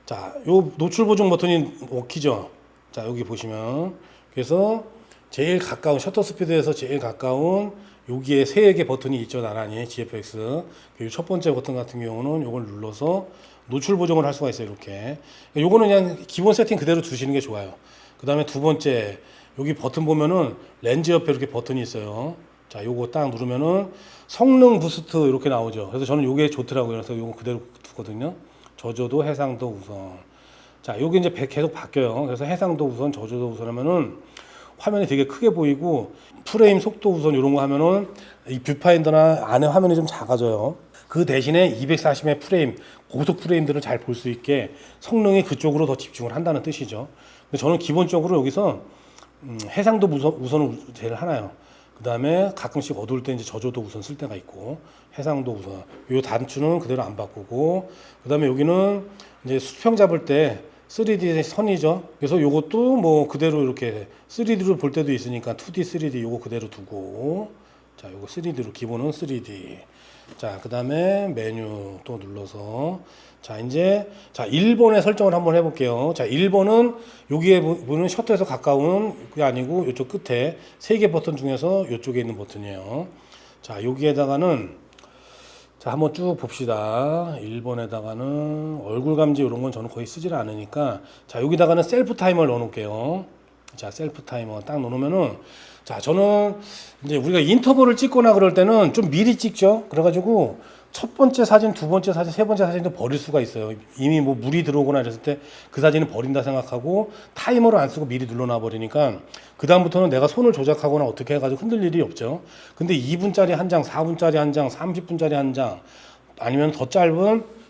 자, 요 노출 보정 버튼이 먹히죠. 자, 여기 보시면 그래서 제일 가까운 셔터 스피드에서 제일 가까운 여기에 세 개 버튼이 있죠, 나란히 GFX. 그리고 첫 번째 버튼 같은 경우는 이걸 눌러서 노출 보정을 할 수가 있어요, 이렇게. 요거는 그냥 기본 세팅 그대로 두시는 게 좋아요. 그 다음에 두 번째, 여기 버튼 보면은 렌즈 옆에 이렇게 버튼이 있어요. 자, 요거 딱 누르면은 성능 부스트 이렇게 나오죠. 그래서 저는 요게 좋더라고요. 그래서 요거 그대로 두거든요. 저조도, 해상도, 우선. 자, 요게 이제 계속 바뀌어요. 그래서 해상도 우선, 저조도 우선 하면은 화면이 되게 크게 보이고, 프레임 속도 우선 이런 거 하면은 이 뷰파인더나 안에 화면이 좀 작아져요. 그 대신에 240의 프레임, 고속 프레임들을 잘 볼 수 있게 성능이 그쪽으로 더 집중을 한다는 뜻이죠. 근데 저는 기본적으로 여기서 해상도 우선을 제일 하나요. 그 다음에 가끔씩 어두울 때 이제 저조도 우선 쓸 때가 있고, 해상도 우선. 요 단추는 그대로 안 바꾸고, 그 다음에 여기는 이제 수평 잡을 때 3D 선이죠. 그래서 요것도 뭐 그대로 이렇게 3D로 볼 때도 있으니까 2D, 3D 요거 그대로 두고, 자, 요거 3D로 기본은 3D. 자, 그 다음에 메뉴 또 눌러서, 자, 이제, 자, 1번의 설정을 한번 해볼게요. 자, 1번은 여기에 보면 셔터에서 가까운 게 아니고 이쪽 끝에 세 개 버튼 중에서 이쪽에 있는 버튼이에요. 자, 여기에다가는 자, 한번 쭉 봅시다. 1번에다가는 얼굴 감지 이런 건 저는 거의 쓰질 않으니까, 자, 여기다가는 셀프 타이머를 넣어 놓을게요. 자, 셀프 타이머 딱 넣어 놓으면은, 자, 저는 이제 우리가 인터벌을 찍거나 그럴 때는 좀 미리 찍죠. 그래가지고 첫 번째 사진, 두 번째 사진, 세 번째 사진도 버릴 수가 있어요. 이미 뭐 물이 들어오거나 이랬을 때 그 사진은 버린다 생각하고 타이머를 안 쓰고 미리 눌러놔 버리니까 그 다음부터는 내가 손을 조작하거나 어떻게 해가지고 흔들 일이 없죠. 근데 2분짜리 한 장, 4분짜리 한 장, 30분짜리 한 장, 아니면 더 짧은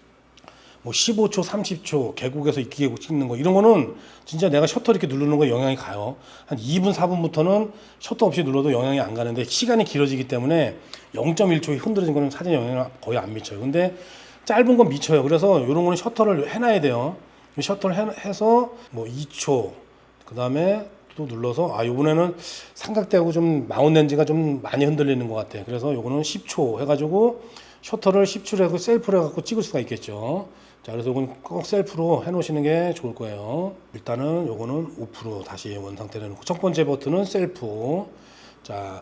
뭐 15초, 30초 계곡에서 이끼 찍는 거 이런 거는 진짜 내가 셔터 이렇게 누르는 거 영향이 가요. 한 2분, 4분부터는 셔터 없이 눌러도 영향이 안 가는데 시간이 길어지기 때문에 0.1초에 흔들어진 거는 사진에 영향을 거의 안 미쳐요. 근데 짧은 건 미쳐요. 그래서 이런 거는 셔터를 해놔야 돼요. 셔터를 해서 뭐 2초, 그 다음에 또 눌러서 요번에는 삼각대하고 좀 마운트 렌즈가 좀 많이 흔들리는 것 같아요. 그래서 요거는 10초 해가지고 셔터를 10초로 하고 셀프로 해갖고 찍을 수가 있겠죠. 자, 그래서 이건 꼭 셀프로 해놓으시는 게 좋을 거예요. 일단은 요거는 오프로 다시 원 상태로 해놓고, 첫 번째 버튼은 셀프. 자,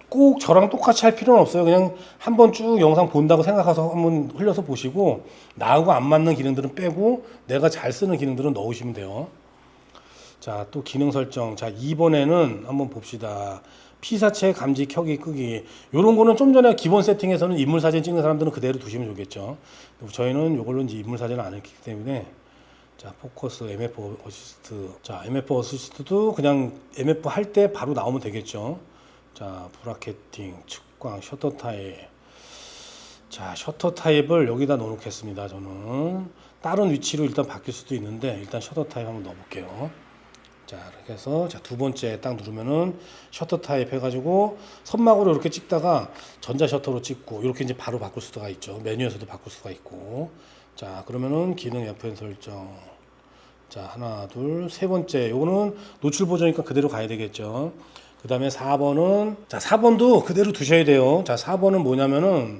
꼭 저랑 똑같이 할 필요는 없어요. 그냥 한번 쭉 영상 본다고 생각해서 한번 흘려서 보시고, 나하고 안 맞는 기능들은 빼고 내가 잘 쓰는 기능들은 넣으시면 돼요. 자, 또 기능 설정. 자, 2번에는 한번 봅시다. 피사체 감지 켜기 끄기 요런 거는 좀 전에 기본 세팅에서는 인물 사진 찍는 사람들은 그대로 두시면 좋겠죠. 저희는 요걸로 이제 인물 사진을 안 했기 때문에, 자, 포커스, MF 어시스트. 자, MF 어시스트도 그냥 MF 할 때 바로 나오면 되겠죠. 자, 브라켓팅, 측광, 셔터 타입. 자, 셔터 타입을 여기다 넣어 놓겠습니다. 저는 다른 위치로 일단 바뀔 수도 있는데 일단 셔터 타입 한번 넣어 볼게요. 자, 이렇게 해서 자, 두 번째 딱 누르면은 셔터 타입 해가지고 선막으로 이렇게 찍다가 전자 셔터로 찍고 이렇게 이제 바로 바꿀 수가 있죠. 메뉴에서도 바꿀 수가 있고. 자, 그러면은 기능 FN 설정. 자, 하나, 둘, 세 번째. 요거는 노출 보정이니까 그대로 가야 되겠죠. 그 다음에 4번은, 자, 4번도 그대로 두셔야 돼요. 자, 4번은 뭐냐면은,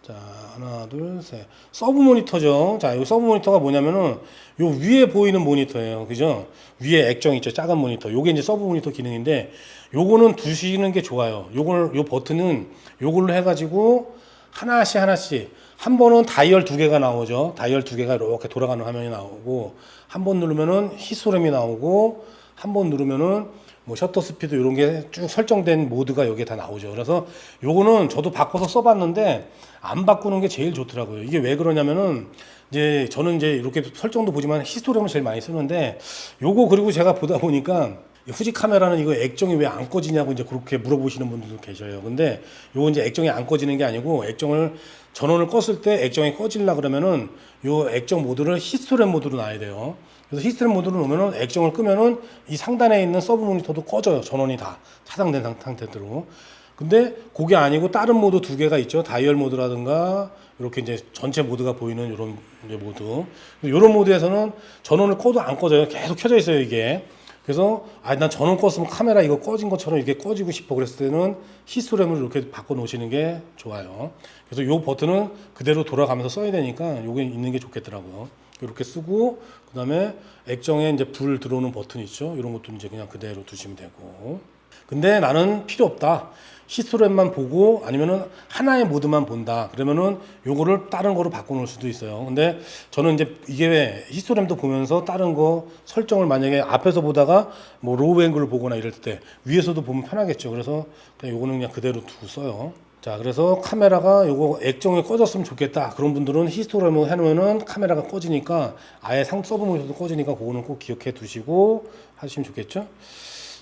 자, 하나, 둘, 셋. 서브 모니터죠. 자, 이 서브 모니터가 뭐냐면은 요 위에 보이는 모니터예요. 그죠? 위에 액정 있죠. 작은 모니터. 요게 이제 서브 모니터 기능인데 요거는 두시는 게 좋아요. 요 버튼은 요걸로 해가지고 하나씩 한 번은 다이얼 두 개가 나오죠. 다이얼 두 개가 이렇게 돌아가는 화면이 나오고, 한 번 누르면은 히스토그램이 나오고, 한 번 누르면은 뭐 셔터 스피드 이런 게 쭉 설정된 모드가 여기에 다 나오죠. 그래서 요거는 저도 바꿔서 써봤는데 안 바꾸는 게 제일 좋더라고요. 이게 왜 그러냐면은 이제 저는 이제 이렇게 설정도 보지만 히스토그램을 제일 많이 쓰는데, 요거 그리고 제가 보다 보니까 후지 카메라는 이거 액정이 왜 안 꺼지냐고 이제 그렇게 물어보시는 분들도 계셔요. 근데 요거 이제 액정이 안 꺼지는 게 아니고, 액정을 전원을 껐을 때 액정이 꺼질라 그러면은 요 액정 모드를 히스토그램 모드로 놔야 돼요. 그래서 히스토그램 모드로 놓으면은 액정을 끄면은 이 상단에 있는 서브 모니터도 꺼져요. 전원이 다 차단된 상태로. 근데 그게 아니고 다른 모드 두 개가 있죠. 다이얼 모드라든가 이렇게 이제 전체 모드가 보이는 이런 이제 모드. 이런 모드에서는 전원을 꺼도 안 꺼져요. 계속 켜져 있어요, 이게. 그래서 난 전원 껐으면 카메라 이거 꺼진 것처럼 이게 꺼지고 싶어 그랬을 때는 히스토그램을 이렇게 바꿔 놓으시는 게 좋아요. 그래서 이 버튼은 그대로 돌아가면서 써야 되니까 요게 있는 게 좋겠더라고요. 이렇게 쓰고, 그 다음에 액정에 이제 불 들어오는 버튼 있죠. 이런 것도 이제 그냥 그대로 두시면 되고. 근데 나는 필요 없다. 히스토램만 보고 아니면은 하나의 모드만 본다. 그러면은 요거를 다른 거로 바꿔놓을 수도 있어요. 근데 저는 이제 이게 왜 히스토램도 보면서 다른 거 설정을 만약에 앞에서 보다가 뭐 로우 앵글을 보거나 이럴 때 위에서도 보면 편하겠죠. 그래서 그냥 요거는 그냥 그대로 두고 써요. 자, 그래서 카메라가 요거 액정이 꺼졌으면 좋겠다. 그런 분들은 히스토램을 해놓으면은 카메라가 꺼지니까 아예 서브 모니터도 꺼지니까 그거는 꼭 기억해 두시고 하시면 좋겠죠.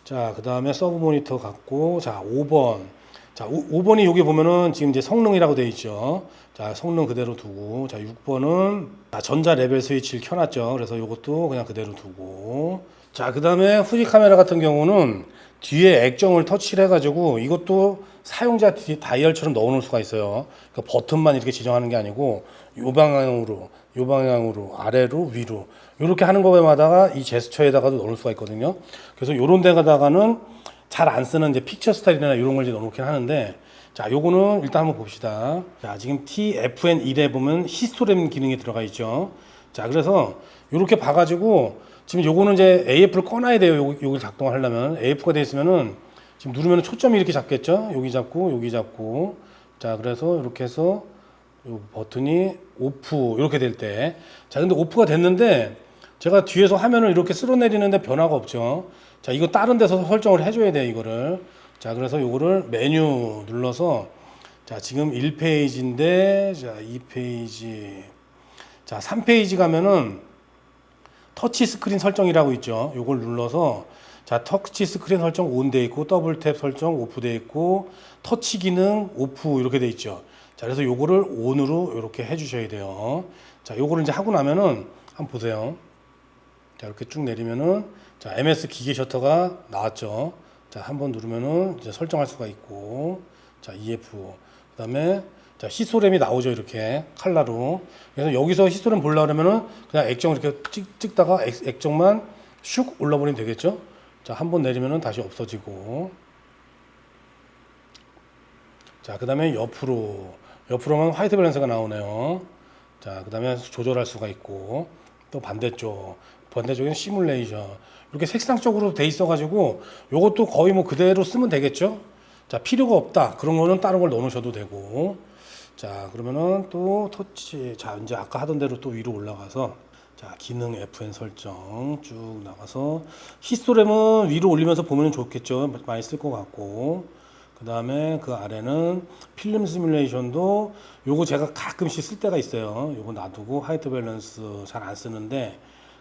자, 그 다음에 서브 모니터 갖고, 자, 5번. 자, 5번이 여기 보면은 지금 이제 성능이라고 되어 있죠. 자, 성능 그대로 두고, 자, 6번은 전자 레벨 스위치를 켜놨죠. 그래서 이것도 그냥 그대로 두고. 자, 그 다음에 후지 카메라 같은 경우는 뒤에 액정을 터치를 해가지고 이것도 사용자 다이얼처럼 넣어 놓을 수가 있어요. 그러니까 버튼만 이렇게 지정하는 게 아니고 요 방향으로, 아래로, 위로 이렇게 하는 거에다가 이 제스처에다가도 넣을 수가 있거든요. 그래서 요런 데다가는 잘 안 쓰는 이제 픽처 스타일이나 이런 걸 이제 넣어놓긴 하는데, 자, 요거는 일단 한번 봅시다. 자, 지금 TFN1에 보면 히스토램 기능이 들어가 있죠. 자, 그래서 요렇게 봐가지고 지금 요거는 이제 AF를 꺼놔야 돼요. 여기 작동을 하려면 AF가 돼 있으면은 지금 누르면 초점이 이렇게 잡겠죠. 여기 잡고. 자, 그래서 이렇게 해서 요 버튼이 오프 이렇게 될 때, 자, 근데 오프가 됐는데 제가 뒤에서 화면을 이렇게 쓸어내리는데 변화가 없죠. 자, 이거 다른 데서 설정을 해줘야 돼요, 이거를. 자, 그래서 요거를 메뉴 눌러서, 자, 지금 1페이지인데, 자, 2페이지, 자, 3페이지 가면은 터치 스크린 설정이라고 있죠. 요걸 눌러서, 자, 터치 스크린 설정 온 돼 있고, 더블 탭 설정 오프 돼 있고, 터치 기능 오프 이렇게 돼 있죠. 자, 그래서 요거를 온으로 이렇게 해주셔야 돼요. 자, 요거를 이제 하고 나면은 한번 보세요. 자, 이렇게 쭉 내리면은, 자, MS 기계 셔터가 나왔죠. 자, 한번 누르면은 이제 설정할 수가 있고, 자, EF, 그 다음에 자, 히스토램이 나오죠. 이렇게 칼라로. 그래서 여기서 히스토램 보려고 그러면은 그냥 액정 이렇게 찍다가 액정만 슉 올라버리면 되겠죠. 자, 한번 내리면은 다시 없어지고, 자, 그 다음에 옆으로는 화이트 밸런스가 나오네요. 자, 그 다음에 조절할 수가 있고, 또 반대쪽에는 시뮬레이션. 이렇게 색상적으로 돼 있어가지고, 요것도 거의 뭐 그대로 쓰면 되겠죠? 자, 필요가 없다. 그런 거는 다른 걸 넣어 놓으셔도 되고. 자, 그러면은 또 터치. 자, 이제 아까 하던 대로 또 위로 올라가서, 자, 기능 FN 설정 쭉 나가서, 히스토램은 위로 올리면서 보면 좋겠죠? 많이 쓸 것 같고. 그 다음에 그 아래는 필름 시뮬레이션도 요거 제가 가끔씩 쓸 때가 있어요. 요거 놔두고 화이트 밸런스 잘 안 쓰는데,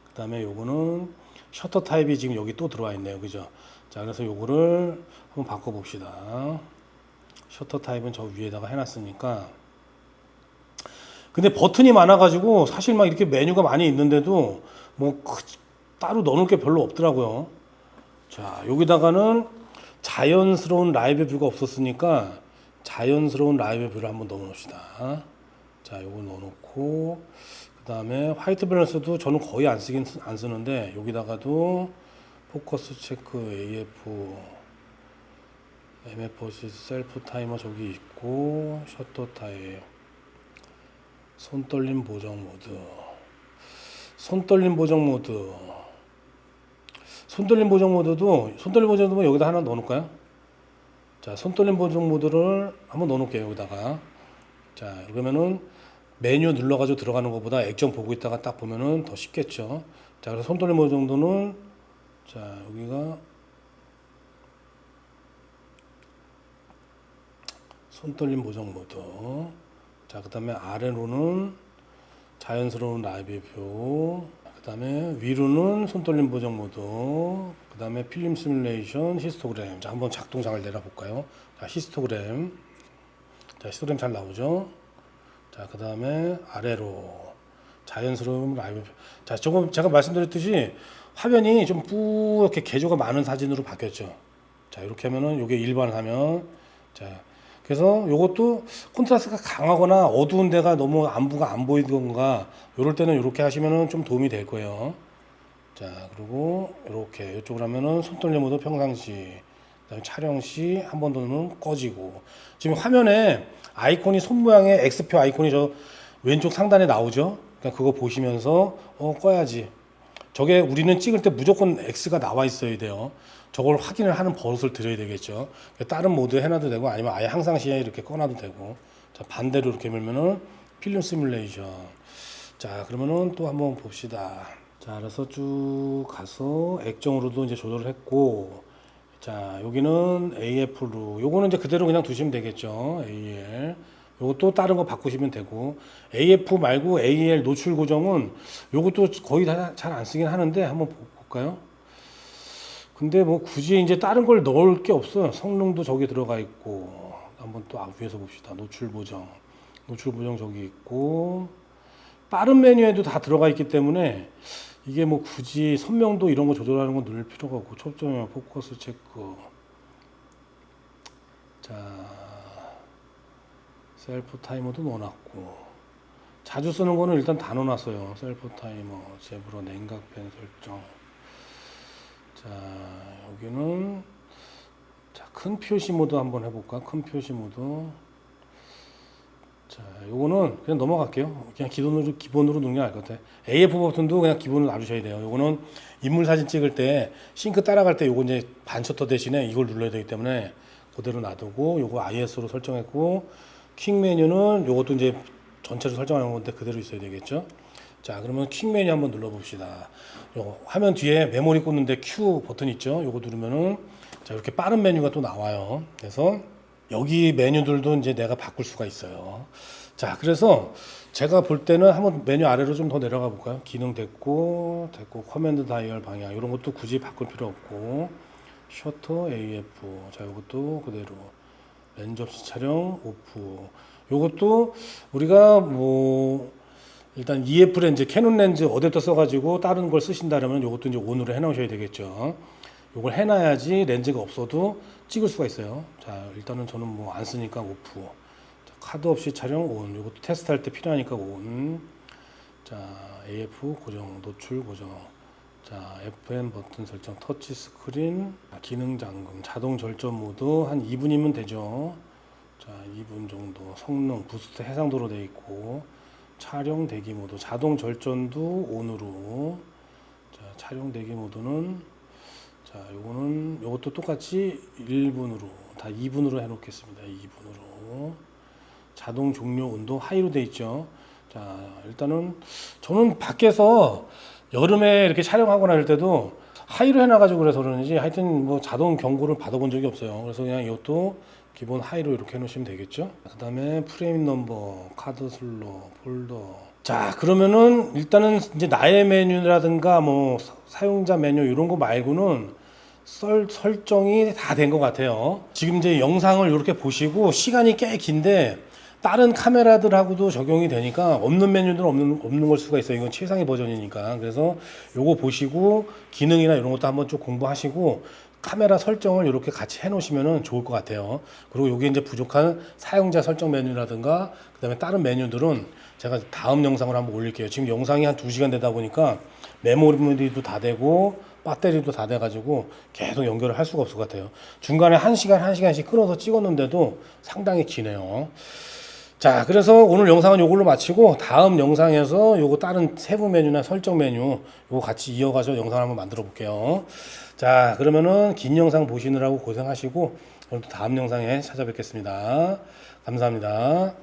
그 다음에 요거는 셔터 타입이 지금 여기 또 들어와 있네요. 그죠? 자, 그래서 요거를 한번 바꿔 봅시다. 셔터 타입은 저 위에다가 해놨으니까. 근데 버튼이 많아가지고 사실 막 이렇게 메뉴가 많이 있는데도 뭐 따로 넣어놓을 게 별로 없더라고요. 자, 여기다가는 자연스러운 라이브 뷰가 없었으니까 자연스러운 라이브 뷰를 한번 넣어 놓읍시다. 자, 요거 넣어 놓고, 그 다음에 화이트 밸런스도 저는 거의 안 쓰는데, 여기다가도 포커스 체크 AF, MFOC 셀프 타이머 저기 있고, 셔터 타입, 손떨림 보정 모드도 손떨림 보정 모드도 여기다 하나 넣어 놓을까요? 자, 손떨림 보정 모드를 한번 넣어 놓을게요. 여기다가. 자, 그러면은 메뉴 눌러가지고 들어가는 것보다 액정 보고 있다가 딱 보면은 더 쉽겠죠. 자, 그래서 손떨림 모드 정도는, 자, 여기가 손떨림 보정 모드. 자, 그 다음에 아래로는 자연스러운 라이브 뷰. 그 다음에 위로는 손떨림 보정 모드. 그 다음에 필름 시뮬레이션, 히스토그램. 자, 한번 작동장을 내려볼까요? 자, 히스토그램. 자, 히스토그램 잘 나오죠? 자, 그 다음에 아래로 자연스러운 라이브 뷰. 자, 조금 제가 말씀드렸듯이 화면이 좀 뿌옇게 개조가 많은 사진으로 바뀌었죠. 자, 이렇게 하면은 이게 일반 화면. 자, 그래서 이것도 콘트라스트가 강하거나 어두운 데가 너무 안부가 안 보이던가 이럴 때는 이렇게 하시면은 좀 도움이 될 거예요. 자, 그리고 이렇게 이쪽으로 하면은 손떨림 모드 평상시, 그다음에 촬영 시 한 번 더는 꺼지고. 지금 화면에 아이콘이 손 모양의 X표 아이콘이 저 왼쪽 상단에 나오죠. 그러니까 그거 보시면서 꺼야지. 저게 우리는 찍을 때 무조건 X가 나와 있어야 돼요. 저걸 확인을 하는 버릇을 들여야 되겠죠. 다른 모드에 해놔도 되고 아니면 아예 항상시에 이렇게 꺼놔도 되고. 자, 반대로 이렇게 밀면은 필름 시뮬레이션. 자, 그러면은 또 한번 봅시다. 자, 그래서 쭉 가서 액정으로도 이제 조절을 했고, 자, 여기는 AF로, 요거는 이제 그대로 그냥 두시면 되겠죠. AL. 요것도 다른 거 바꾸시면 되고, AF 말고 AL 노출 고정은 요것도 거의 다 잘 안 쓰긴 하는데 한번 볼까요? 근데 뭐 굳이 이제 다른 걸 넣을 게 없어요. 성능도 저기 들어가 있고, 한번 또 위에서 봅시다. 노출 보정. 노출 보정 저기 있고, 다른 메뉴에도 다 들어가 있기 때문에 이게 뭐 굳이 선명도 이런 거 조절하는 거 누를 필요가 없고, 초점이나 포커스 체크. 자, 셀프 타이머도 넣어놨고, 자주 쓰는 거는 일단 다 넣어놨어요. 셀프 타이머, 제브로 냉각펜 설정. 자, 여기는 자, 큰 표시 모드 한번 해볼까? 큰 표시 모드. 자, 요거는 그냥 넘어갈게요. 그냥 기본으로 넣는 게 나을 것 같아. AF 버튼도 그냥 기본으로 놔주셔야 돼요. 요거는 인물 사진 찍을 때 싱크 따라갈 때 요거 이제 반셔터 대신에 이걸 눌러야 되기 때문에 그대로 놔두고, 요거 IS로 설정했고, 퀵 메뉴는 요것도 이제 전체로 설정하는 건데 그대로 있어야 되겠죠. 자, 그러면 퀵 메뉴 한번 눌러봅시다. 요거 화면 뒤에 메모리 꽂는데 Q 버튼 있죠. 요거 누르면은 자, 이렇게 빠른 메뉴가 또 나와요. 그래서 여기 메뉴들도 이제 내가 바꿀 수가 있어요. 자, 그래서 제가 볼 때는 한번 메뉴 아래로 좀 더 내려가 볼까요? 기능 됐고, 커맨드 다이얼 방향 이런 것도 굳이 바꿀 필요 없고, 셔터 AF, 자, 이것도 그대로 렌즈 없이 촬영 오프. 요것도 우리가 뭐 일단 EF 렌즈, 캐논 렌즈 어댑터 써가지고 다른 걸 쓰신다면 요것도 이제 온으로 해놓으셔야 되겠죠. 요걸 해놔야지 렌즈가 없어도 찍을 수가 있어요. 자, 일단은 저는 뭐 안 쓰니까 오프. 자, 카드 없이 촬영 온. 요것도 테스트할 때 필요하니까 온. 자, AF 고정, 노출 고정. 자, FM 버튼 설정, 터치 스크린, 기능 잠금, 자동 절전 모드 한 2분이면 되죠. 자, 2분 정도. 성능 부스트 해상도로 되어 있고, 촬영 대기 모드, 자동 절전도 온으로. 자, 촬영 대기 모드는 자, 요것도 똑같이 1분으로, 다 2분으로 해놓겠습니다. 2분으로. 자동 종료 온도 하이로 돼 있죠. 자, 일단은 저는 밖에서 여름에 이렇게 촬영하거나 할 때도 하이로 해놔가지고 그래서 그런지 하여튼 뭐 자동 경고를 받아본 적이 없어요. 그래서 그냥 이것도 기본 하이로 이렇게 해놓으시면 되겠죠. 그 다음에 프레임 넘버, 카드 슬롯, 폴더. 자, 그러면은 일단은 이제 나의 메뉴라든가 뭐 사용자 메뉴 이런 거 말고는 설정이 다 된 것 같아요. 지금 이제 영상을 이렇게 보시고 시간이 꽤 긴데 다른 카메라들하고도 적용이 되니까 없는 메뉴들은 없는 걸 수가 있어요. 이건 최상위 버전이니까. 그래서 요거 보시고 기능이나 이런 것도 한번 좀 공부하시고 카메라 설정을 이렇게 같이 해 놓으시면 좋을 것 같아요. 그리고 여기 이제 부족한 사용자 설정 메뉴라든가 그 다음에 다른 메뉴들은 제가 다음 영상을 한번 올릴게요. 지금 영상이 한 2시간 되다 보니까 메모리도 다 되고 배터리도 다 돼가지고 계속 연결을 할 수가 없을 것 같아요. 중간에 1시간씩 끊어서 찍었는데도 상당히 기네요. 자, 그래서 오늘 영상은 이걸로 마치고 다음 영상에서 요거 다른 세부 메뉴나 설정 메뉴 요거 같이 이어가서 영상을 한번 만들어 볼게요. 자, 그러면은 긴 영상 보시느라고 고생하시고 오늘 또 다음 영상에 찾아뵙겠습니다. 감사합니다.